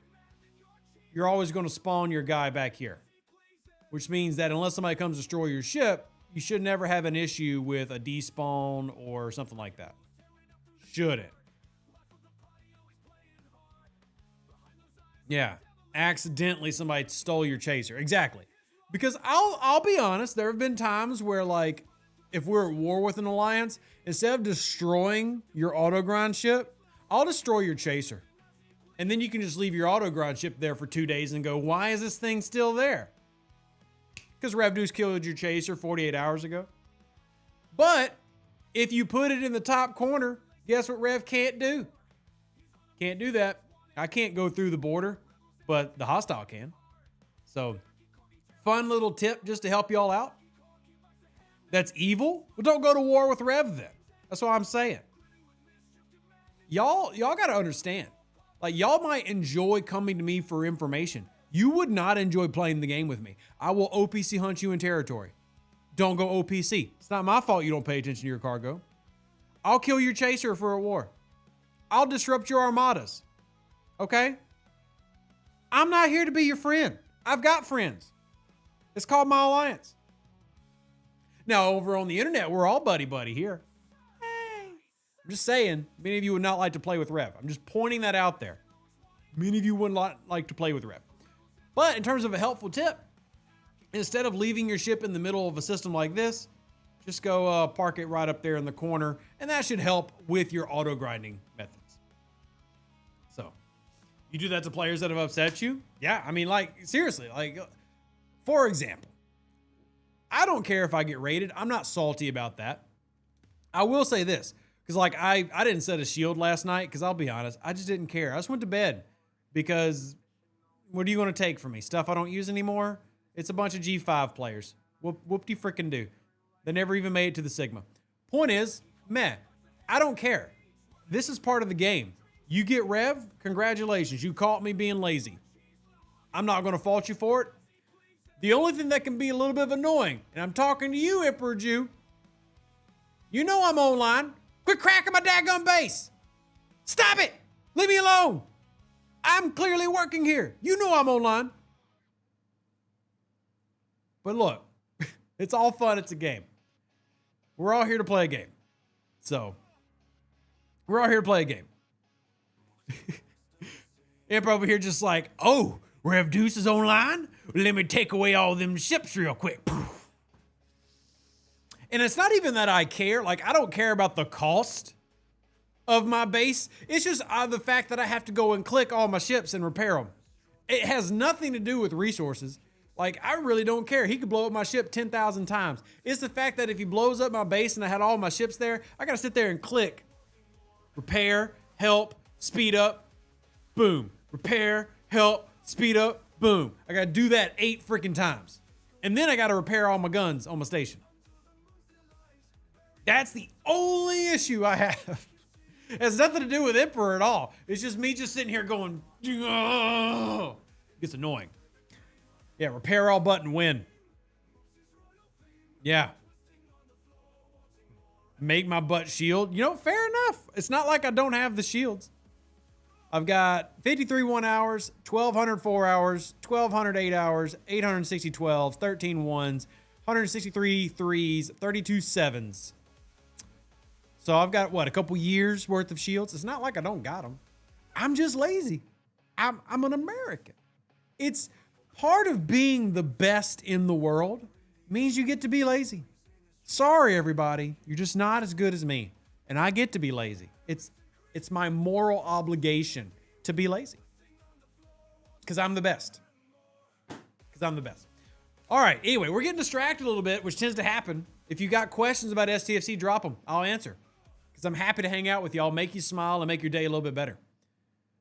you're always going to spawn your guy back here, which means that unless somebody comes to destroy your ship, you should never have an issue with a despawn or something like that. Shouldn't. Yeah. Accidentally somebody stole your chaser. Exactly. Because I'll be honest, there have been times where, like, if we're at war with an alliance, instead of destroying your auto grind ship, I'll destroy your chaser. And then you can just leave your auto grind ship there for 2 days and go, why is this thing still there? Because Revduce killed your chaser 48 hours ago. But if you put it in the top corner, guess what Rev can't do? Can't do that. I can't go through the border, but the hostile can. So, fun little tip just to help y'all out. That's evil? Well, don't go to war with Rev then. That's what I'm saying. Y'all got to understand. Like, y'all might enjoy coming to me for information. You would not enjoy playing the game with me. I will OPC hunt you in territory. Don't go OPC. It's not my fault you don't pay attention to your cargo. I'll kill your chaser for a war. I'll disrupt your armadas. Okay? I'm not here to be your friend. I've got friends. It's called my alliance. Now, over on the internet, we're all buddy-buddy here. Hey. I'm just saying, many of you would not like to play with Rev. I'm just pointing that out there. Many of you wouldn't like to play with Rev. But in terms of a helpful tip, instead of leaving your ship in the middle of a system like this, just go park it right up there in the corner, and that should help with your auto grinding methods. So, you do that to players that have upset you? Yeah, I mean, like, seriously, like, for example, I don't care if I get raided. I'm not salty about that. I will say this, because, like, I didn't set a shield last night, because I'll be honest, I just didn't care. I just went to bed, because what are you going to take from me? Stuff I don't use anymore? It's a bunch of G5 players. Whoop-de-frickin' do. They never even made it to the Sigma. Point is, meh, I don't care. This is part of the game. You get Rev, congratulations. You caught me being lazy. I'm not going to fault you for it. The only thing that can be a little bit of annoying, and I'm talking to you, Emperor Jew. You know I'm online. Quit cracking my daggone base. Stop it. Leave me alone. I'm clearly working here. You know I'm online. But look, it's all fun. It's a game. We're all here to play a game. So, we're all here to play a game. Emperor over here just like, oh, Revduce is online? Let me take away all them ships real quick. And it's not even that I care. Like, I don't care about the cost of my base. It's just the fact that I have to go and click all my ships and repair them. It has nothing to do with resources. Like, I really don't care. He could blow up my ship 10,000 times. It's the fact that if he blows up my base and I had all my ships there, I got to sit there and click. Repair, help, speed up, boom. Repair, help, speed up, boom. I got to do that 8 freaking times. And then I got to repair all my guns on my station. That's the only issue I have. It has nothing to do with Emperor at all. It's just me just sitting here going, oh. It gets annoying. Yeah, repair all button, win. Yeah. Make my butt shield. You know, fair enough. It's not like I don't have the shields. I've got 53 1 hours, 1,200 4 hours, 1,200 8 hours, 860 12s, 13 1s, 163 3s, 32 7s. So I've got, what, a couple years worth of shields? It's not like I don't got them. I'm just lazy. I'm an American. It's part of being the best in the world means you get to be lazy. Sorry, everybody. You're just not as good as me. And I get to be lazy. It's my moral obligation to be lazy. Because I'm the best. Because I'm the best. All right. Anyway, we're getting distracted a little bit, which tends to happen. If you got questions about STFC, drop them. I'll answer. Because I'm happy to hang out with y'all, make you smile, and make your day a little bit better.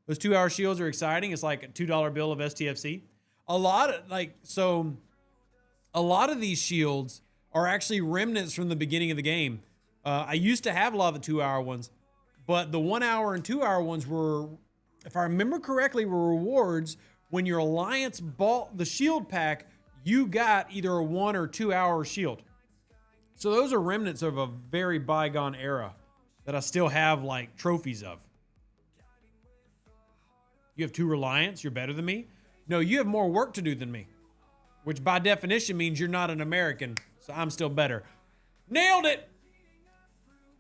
Those 2-hour shields are exciting. It's like a $2 bill of STFC. A lot of these shields are actually remnants from the beginning of the game. I used to have a lot of the 2-hour ones, but the 1 hour and 2 hour ones were, if I remember correctly, were rewards. When your alliance bought the shield pack, you got either a 1 or 2 hour shield. So those are remnants of a very bygone era that I still have like trophies of. You have 2 reliance, you're better than me. No, you have more work to do than me, which by definition means you're not an American, so I'm still better. Nailed it!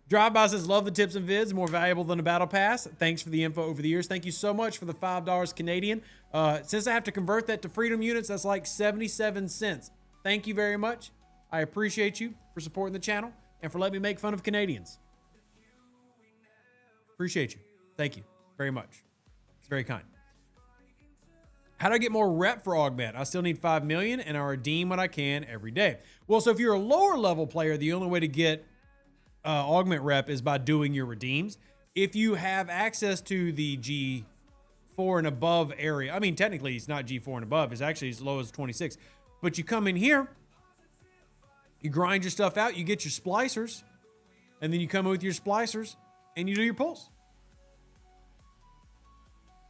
Drive-By says, love the tips and vids, more valuable than a battle pass. Thanks for the info over the years. Thank you so much for the $5 Canadian. Since I have to convert that to freedom units, that's like 77 cents. thank you very much. I appreciate you for supporting the channel and for letting me make fun of Canadians. Appreciate you. Thank you very much. It's very kind. How do I get more rep for Augment? I still need 5 million and I redeem what I can every day. Well, so if you're a lower level player, the only way to get Augment rep is by doing your redeems. If you have access to the G4 and above area, I mean, technically it's not G4 and above, it's actually as low as 26. But you come in here, you grind your stuff out, you get your splicers, and then you come in with your splicers and you do your pulls.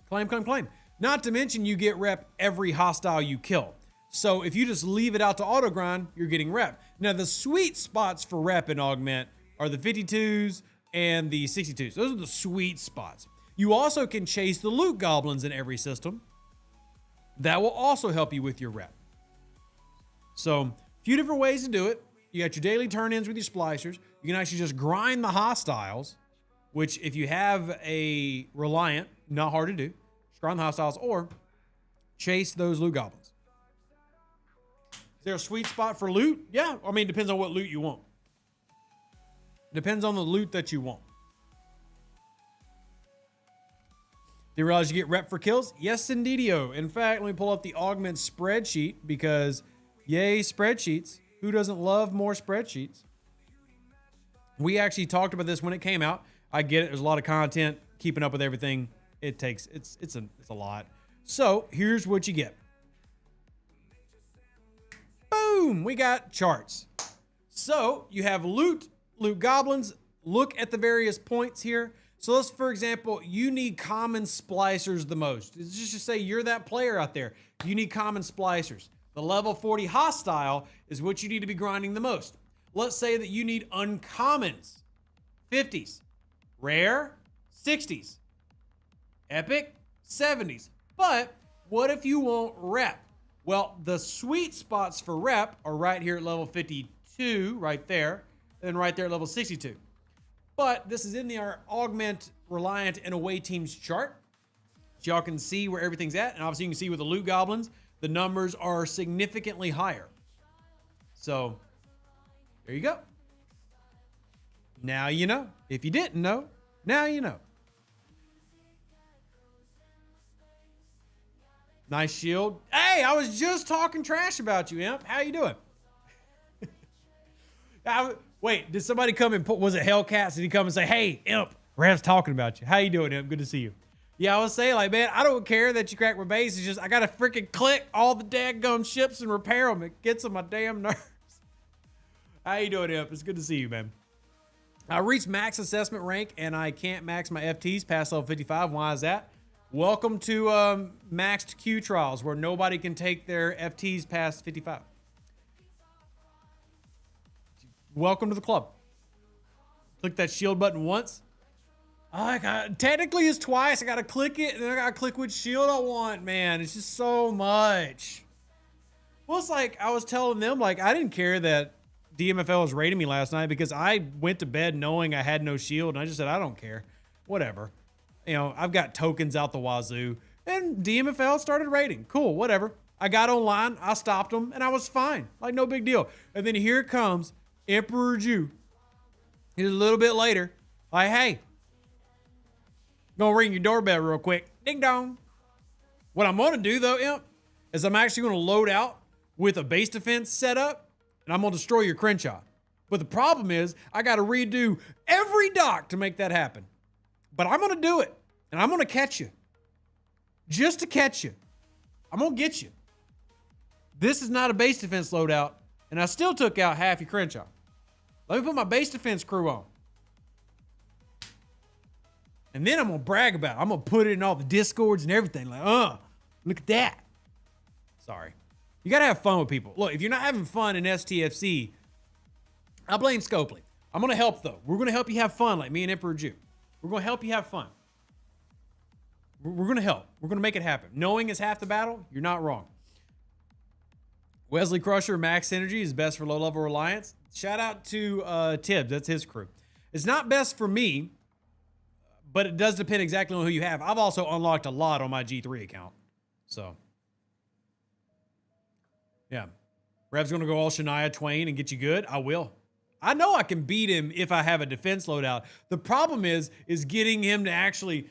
Claim, claim, claim. Not to mention you get rep every hostile you kill. So if you just leave it out to auto grind, you're getting rep. Now the sweet spots for rep in Augment are the 52s and the 62s. Those are the sweet spots. You also can chase the loot goblins in every system. That will also help you with your rep. So a few different ways to do it. You got your daily turn-ins with your splicers. You can actually just grind the hostiles, which if you have a Reliant, not hard to do. Just grind the hostiles or chase those loot goblins. Is there a sweet spot for loot? Yeah, I mean, it depends on what loot you want. Depends on the loot that you want. Do you realize you get rep for kills? Yes, indeedio. In fact, let me pull up the Augment spreadsheet because yay, spreadsheets. Who doesn't love more spreadsheets? We actually talked about this when it came out. I get it. There's a lot of content. Keeping up with everything, it's a lot. So here's what you get. Boom, we got charts. So you have loot goblins. Look at the various points here. So let's, for example, you need common splicers the most. It's just to say you're that player out there. You need common splicers. The level 40 hostile is what you need to be grinding the most. Let's say that you need uncommons, 50s, rare, 60s, epic, 70s. But what if you want rep? Well, the sweet spots for rep are right here at level 52, right there, and right there at level 62. But this is in the Augment Reliant and Away Teams chart. So y'all can see where everything's at. And obviously you can see with the loot goblins, the numbers are significantly higher. So there you go. Now you know. If you didn't know, now you know. Nice shield. Hey, I was just talking trash about you, Imp. How you doing? Wait, did somebody come and was it Hellcats? Did he come and say, hey, Imp, Rev's talking about you. How you doing, Imp? Good to see you. Yeah, I was saying, like, man, I don't care that you crack my base. It's just I got to freaking click all the daggum ships and repair them. It gets on my damn nerves. How you doing, Imp? It's good to see you, man. I reached max assessment rank, and I can't max my FTs past level 55. Why is that? Welcome to maxed Q trials, where nobody can take their FTs past 55. Welcome to the club. Click that shield button once. Technically it's twice. I gotta click it and then I gotta click which shield I want, man. It's just so much. Well, it's like I was telling them, like, I didn't care that DMFL was rating me last night because I went to bed knowing I had no shield and I just said, I don't care. Whatever. You know, I've got tokens out the wazoo and DMFL started rating. Cool, whatever. I got online, I stopped them and I was fine. Like, no big deal. And then here comes Emperor Jew. He's a little bit later. Like, hey, gonna ring your doorbell real quick. Ding dong. What I'm gonna do though, Imp, is I'm actually gonna load out with a base defense setup and I'm gonna destroy your Crenshaw. But the problem is I gotta redo every dock to make that happen. But I'm gonna do it and I'm gonna catch you. Just to catch you. I'm gonna get you. This is not a base defense loadout and I still took out half your Crenshaw. Let me put my base defense crew on. And then I'm going to brag about it. I'm going to put it in all the discords and everything. Like, look at that. Sorry. You got to have fun with people. Look, if you're not having fun in STFC, I blame Scopely. I'm going to help, though. We're going to help you have fun like me and Emperor Jew. We're going to help you have fun. We're going to help. We're going to make it happen. Knowing is half the battle. You're not wrong. Wesley Crusher, Max Energy is best for low-level Reliance. Shout out to Tibbs. That's his crew. It's not best for me, but it does depend exactly on who you have. I've also unlocked a lot on my G3 account. So, yeah. Rev's going to go all Shania Twain and get you good. I will. I know I can beat him if I have a defense loadout. The problem is getting him to actually,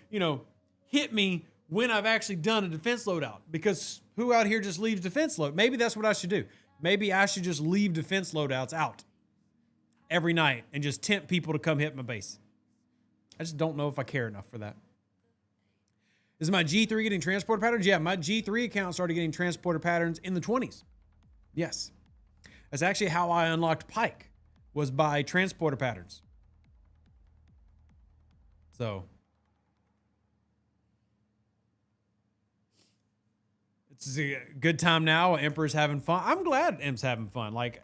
hit me when I've actually done a defense loadout. Because who out here just leaves defense load? Maybe that's what I should do. Maybe I should just leave defense loadouts out every night and just tempt people to come hit my base. I just don't know if I care enough for that. Is my G3 getting transporter patterns? Yeah, my G3 account started getting transporter patterns in the 20s. Yes. That's actually how I unlocked Pike, was by transporter patterns. So it's a good time now. Emperor's having fun. I'm glad Em's having fun. Like,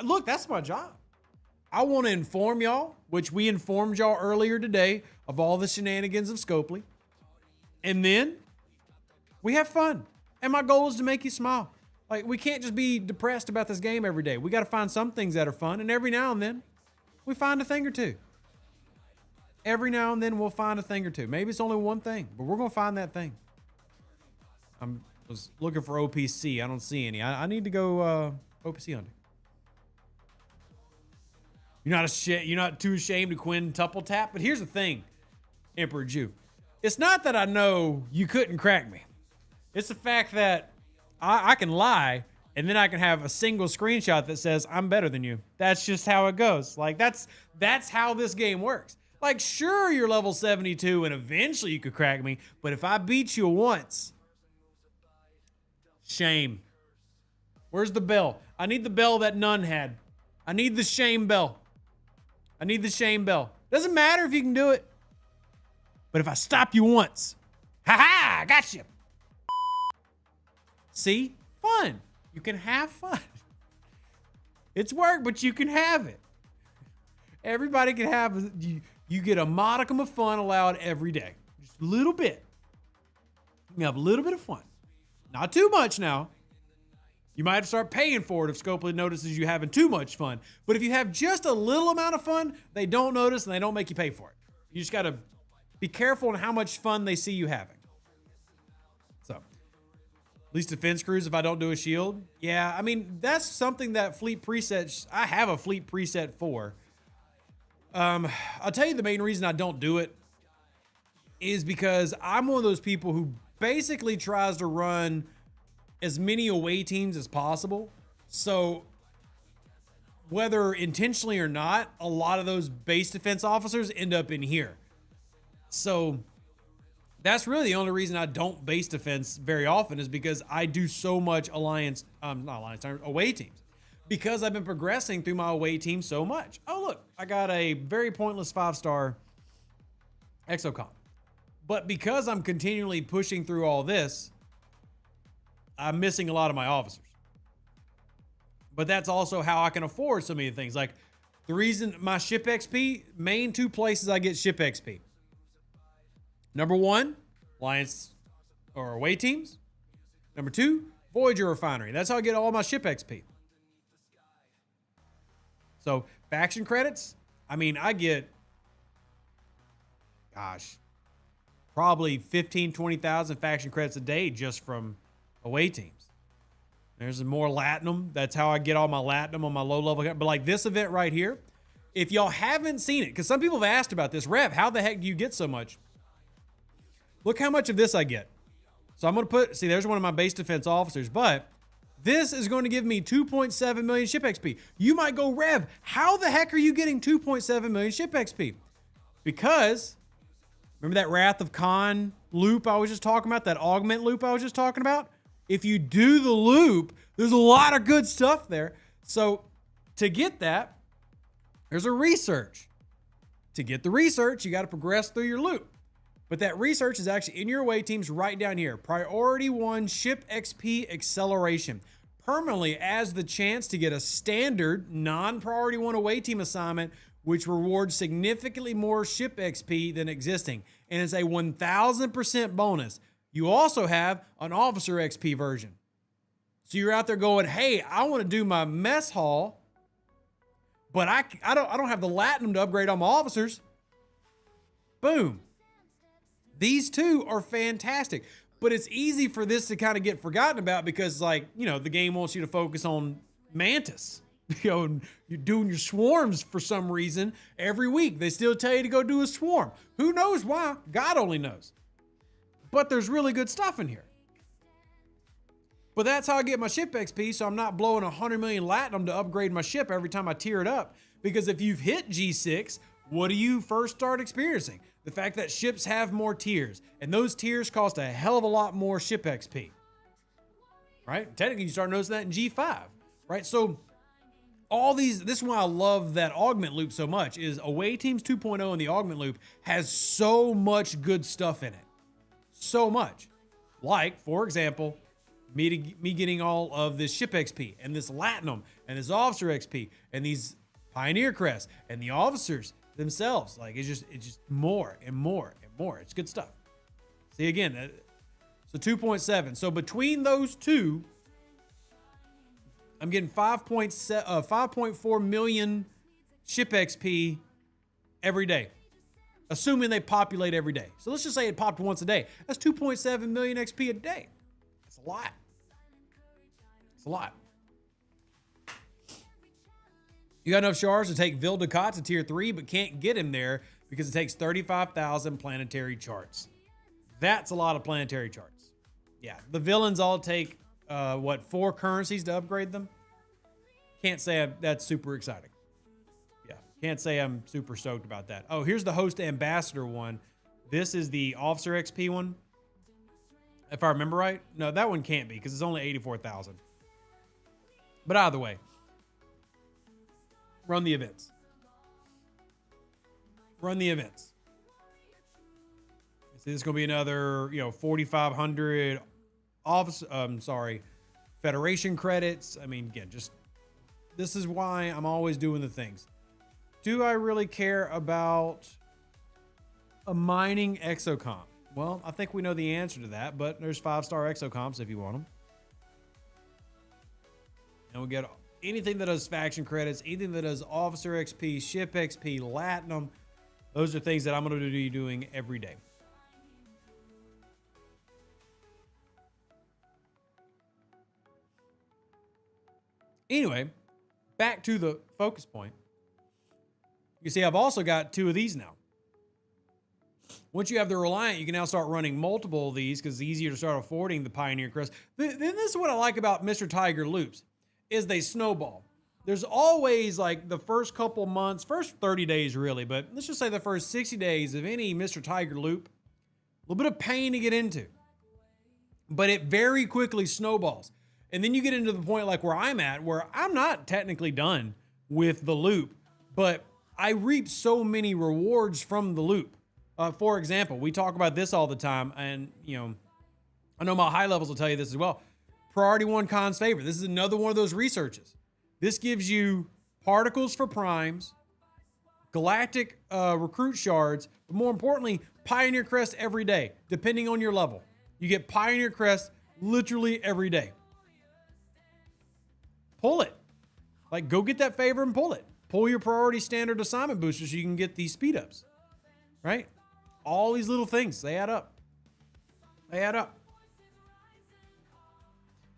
look, that's my job. I want to inform y'all, which we informed y'all earlier today, of all the shenanigans of Scopely. And then we have fun. And my goal is to make you smile. Like, we can't just be depressed about this game every day. We got to find some things that are fun. And every now and then, we find a thing or two. Every now and then, we'll find a thing or two. Maybe it's only one thing, but we're going to find that thing. I was looking for OPC. I don't see any. I need to go OPC hunting. You're not too ashamed to quintuple tap. But here's the thing, Emperor Jew. It's not that I know you couldn't crack me. It's the fact that I can lie, and then I can have a single screenshot that says I'm better than you. That's just how it goes. Like, that's how this game works. Like, sure, you're level 72, and eventually you could crack me. But if I beat you once, shame. Where's the bell? I need the bell that none had. I need the shame bell. I need the shame bell. Doesn't matter if you can do it. But if I stop you once, I got you. See? Fun. You can have fun. It's work, but you can have it. Everybody can have, you get a modicum of fun allowed every day. Just a little bit. You can have a little bit of fun. Not too much now. You might have to start paying for it if Scopely notices you having too much fun. But if you have just a little amount of fun, they don't notice and they don't make you pay for it. You just got to be careful on how much fun they see you having. So, at least defense crews if I don't do a shield. Yeah, I mean, that's something that fleet presets, I have a fleet preset for. I'll tell you the main reason I don't do it is because I'm one of those people who basically tries to run as many away teams as possible. So whether intentionally or not, a lot of those base defense officers end up in here. So that's really the only reason I don't base defense very often, is because I do so much away teams. Because I've been progressing through my away team so much. Oh, look, I got a very pointless 5-star exocomp. But because I'm continually pushing through all this, I'm missing a lot of my officers. But that's also how I can afford so many things. Like, the reason my ship XP, main two places I get ship XP. Number one, Alliance or away teams. Number two, Voyager Refinery. That's how I get all my ship XP. So, faction credits, I mean, I get, probably 15, 20,000 faction credits a day just from away teams. There's more Latinum. That's how I get all my Latinum on my low level. But like this event right here, if y'all haven't seen it, because some people have asked about this, Rev, how the heck do you get so much? Look how much of this I get. So I'm going to see, there's one of my base defense officers, but this is going to give me 2.7 million ship XP. You might go, Rev, how the heck are you getting 2.7 million ship XP? Because, remember that Wrath of Khan loop I was just talking about? That augment loop I was just talking about? If you do the loop, there's a lot of good stuff there. So, to get that, there's a research. To get the research, you got to progress through your loop. But that research is actually in your away teams right down here. Priority 1 Ship XP Acceleration. Permanently as the chance to get a standard non-priority 1 away team assignment, which rewards significantly more ship XP than existing. And it's a 1,000% bonus. You also have an officer XP version. So you're out there going, hey, I want to do my mess hall, but I don't have the Latinum to upgrade on my officers. Boom. These two are fantastic, but it's easy for this to kind of get forgotten about because, like, you know, the game wants you to focus on Mantis. And you're doing your swarms for some reason every week. They still tell you to go do a swarm. Who knows why? God only knows. But there's really good stuff in here. But that's how I get my ship XP, so I'm not blowing 100 million latinum to upgrade my ship every time I tier it up. Because if you've hit G6, what do you first start experiencing? The fact that ships have more tiers, and those tiers cost a hell of a lot more ship XP. Right? Technically, you start noticing that in G5. Right? So all these, this is why I love that augment loop so much, is Away Teams 2.0 and the augment loop has so much good stuff in it. So much. Like, for example, me getting all of this ship XP and this Latinum and this officer XP and these Pioneer crests and the officers themselves. Like, it's just more and more and more. It's good stuff. See, again, so 2.7. So between those two, I'm getting 5.4 million ship XP every day, assuming they populate every day. So let's just say it popped once a day. That's 2.7 million XP a day. That's a lot. It's a lot. You got enough shards to take Vildecat to tier 3, but can't get him there because it takes 35,000 planetary charts. That's a lot of planetary charts. Yeah, the villains all take, 4 currencies to upgrade them? Can't say that's super exciting. Yeah, can't say I'm super stoked about that. Oh, here's the host ambassador one. This is the officer XP one. If I remember right. No, that one can't be because it's only 84,000. But either way, run the events. Run the events. See, this is going to be another, 4,500 Federation credits. I mean, again, this is why I'm always doing the things. Do I really care about a mining exocomp? Well, I think we know the answer to that, but there's 5-star exocomps if you want them. And we'll get anything that does faction credits, anything that does officer XP, ship XP, Latinum. Those are things that I'm going to be doing every day. Anyway, back to the focus point. You see, I've also got 2 of these now. Once you have the Reliant, you can now start running multiple of these because it's easier to start affording the Pioneer crest. Then this is what I like about Mr. Tiger loops, is they snowball. There's always, like, the first couple months, first 30 days really, but let's just say the first 60 days of any Mr. Tiger loop, a little bit of pain to get into. But it very quickly snowballs. And then you get into the point like where I'm at, where I'm not technically done with the loop, but I reap so many rewards from the loop. For example, we talk about this all the time, and I know my high levels will tell you this as well. Priority 1 Khan's favor. This is another one of those researches. This gives you particles for primes, galactic recruit shards, but more importantly, Pioneer crest every day, depending on your level. You get Pioneer crest literally every day. Pull it. Like, go get that favor and pull it. Pull your priority standard assignment booster so you can get these speed ups. Right? All these little things, they add up. They add up.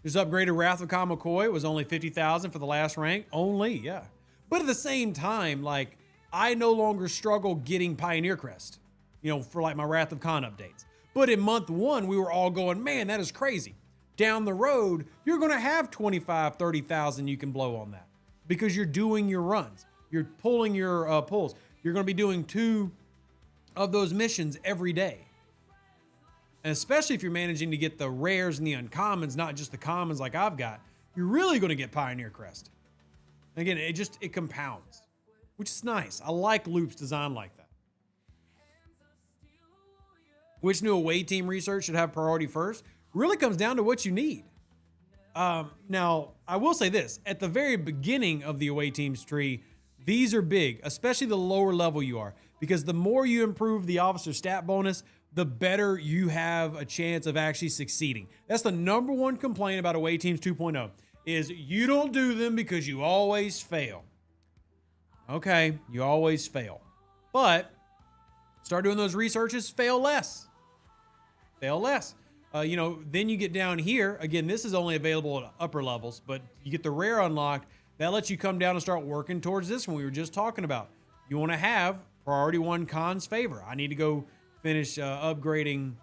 This upgraded Wrath of Khan McCoy was only 50,000 for the last rank. Only, yeah. But at the same time, like, I no longer struggle getting Pioneer crest, for like my Wrath of Khan updates. But in month 1, we were all going, man, that is crazy. Down the road, you're going to have 25, 30,000 you can blow on that because you're doing your runs. You're pulling your pulls. You're going to be doing 2 of those missions every day. And especially if you're managing to get the rares and the uncommons, not just the commons like I've got, you're really going to get Pioneer crest. Again, it compounds, which is nice. I like loops designed like that. Which new away team research should have priority first? Really comes down to what you need. Now, I will say this. At the very beginning of the away team's tree, these are big, especially the lower level you are, because the more you improve the officer stat bonus, the better you have a chance of actually succeeding. That's the number 1 complaint about away teams 2.0, is you don't do them because you always fail. Okay, you always fail. But start doing those researches, fail less. Fail less. Then you get down here. Again, this is only available at upper levels, but you get the rare unlocked. That lets you come down and start working towards this one we were just talking about. You want to have priority 1 cons favor. I need to go finish upgrading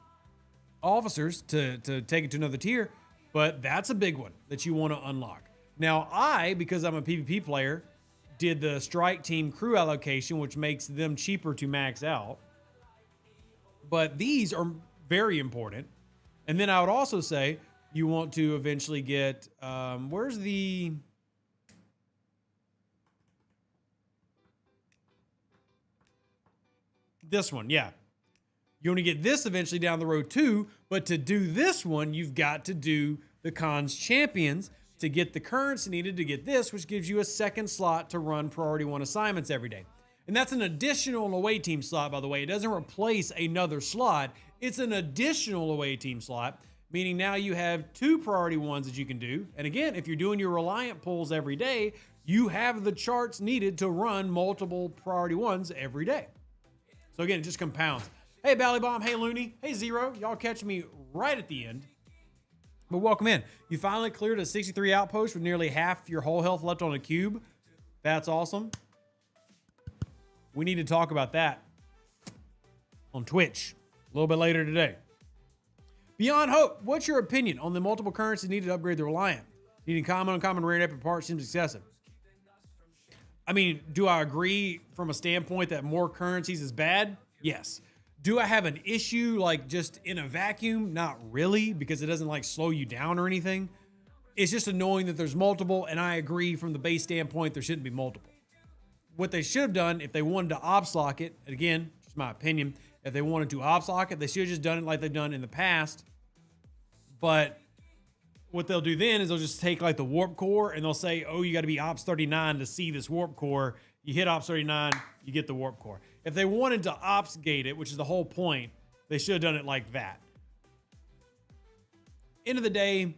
officers to take it to another tier, but that's a big one that you want to unlock. Now, because I'm a PvP player, did the strike team crew allocation, which makes them cheaper to max out. But these are very important. And then I would also say you want to eventually get, where's the... This one, yeah. You want to get this eventually down the road too, but to do this one, you've got to do the cons champions to get the currency needed to get this, which gives you a second slot to run priority 1 assignments every day. And that's an additional away team slot, by the way. It doesn't replace another slot. It's an additional away team slot, meaning now you have 2 priority 1s that you can do. And again, if you're doing your Reliant pulls every day, you have the charts needed to run multiple priority 1s every day. So again, it just compounds. Hey, Ballybomb. Hey, Looney. Hey, Zero. Y'all catch me right at the end. But welcome in. You finally cleared a 63 outpost with nearly half your whole health left on a cube. That's awesome. We need to talk about that on Twitch a little bit later today. Beyond Hope, what's your opinion on the multiple currencies needed to upgrade the Reliant? Needing common, uncommon, rare, and epic parts seems excessive. I mean, do I agree from a standpoint that more currencies is bad? Yes. Do I have an issue like just in a vacuum? Not really, because it doesn't like slow you down or anything. It's just annoying that there's multiple, and I agree from the base standpoint there shouldn't be multiple. What they should have done if they wanted to ops lock it, again, just my opinion, if they wanted to ops lock it, they should have just done it like they've done in the past. But what they'll do then is they'll just take like the warp core and they'll say, oh, you got to be ops 39 to see this warp core. You hit ops 39, you get the warp core. If they wanted to ops gate it, which is the whole point, they should have done it like that. End of the day,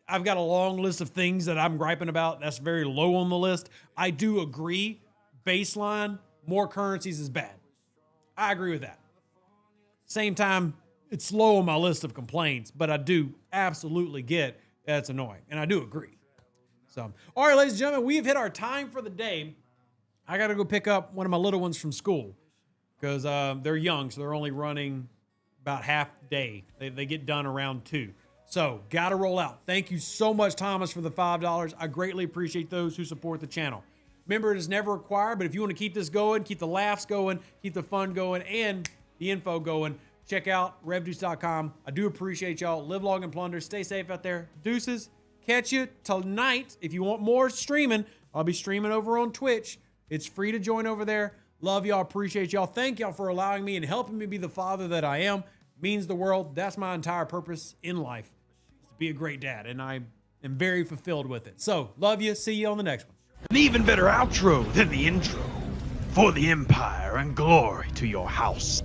I've got a long list of things that I'm griping about. That's very low on the list. I do agree, baseline, more currencies is bad. I agree with that. Same time, it's low on my list of complaints, but I do absolutely get that it's annoying, and I do agree. So, all right, ladies and gentlemen, we have hit our time for the day. I got to go pick up one of my little ones from school because they're young, so they're only running about half the day. They get done around 2. So, got to roll out. Thank you so much, Thomas, for the $5. I greatly appreciate those who support the channel. Remember, it is never required, but if you want to keep this going, keep the laughs going, keep the fun going, and the info going, check out RevDeuce.com. I do appreciate y'all. Live long and plunder. Stay safe out there. Deuces. Catch you tonight. If you want more streaming, I'll be streaming over on Twitch. It's free to join over there. Love y'all. Appreciate y'all. Thank y'all for allowing me and helping me be the father that I am. Means the world. That's my entire purpose in life, is to be a great dad, and I am very fulfilled with it. So, love you. See you on the next one. An even better outro than the intro. For the Empire and glory to your house.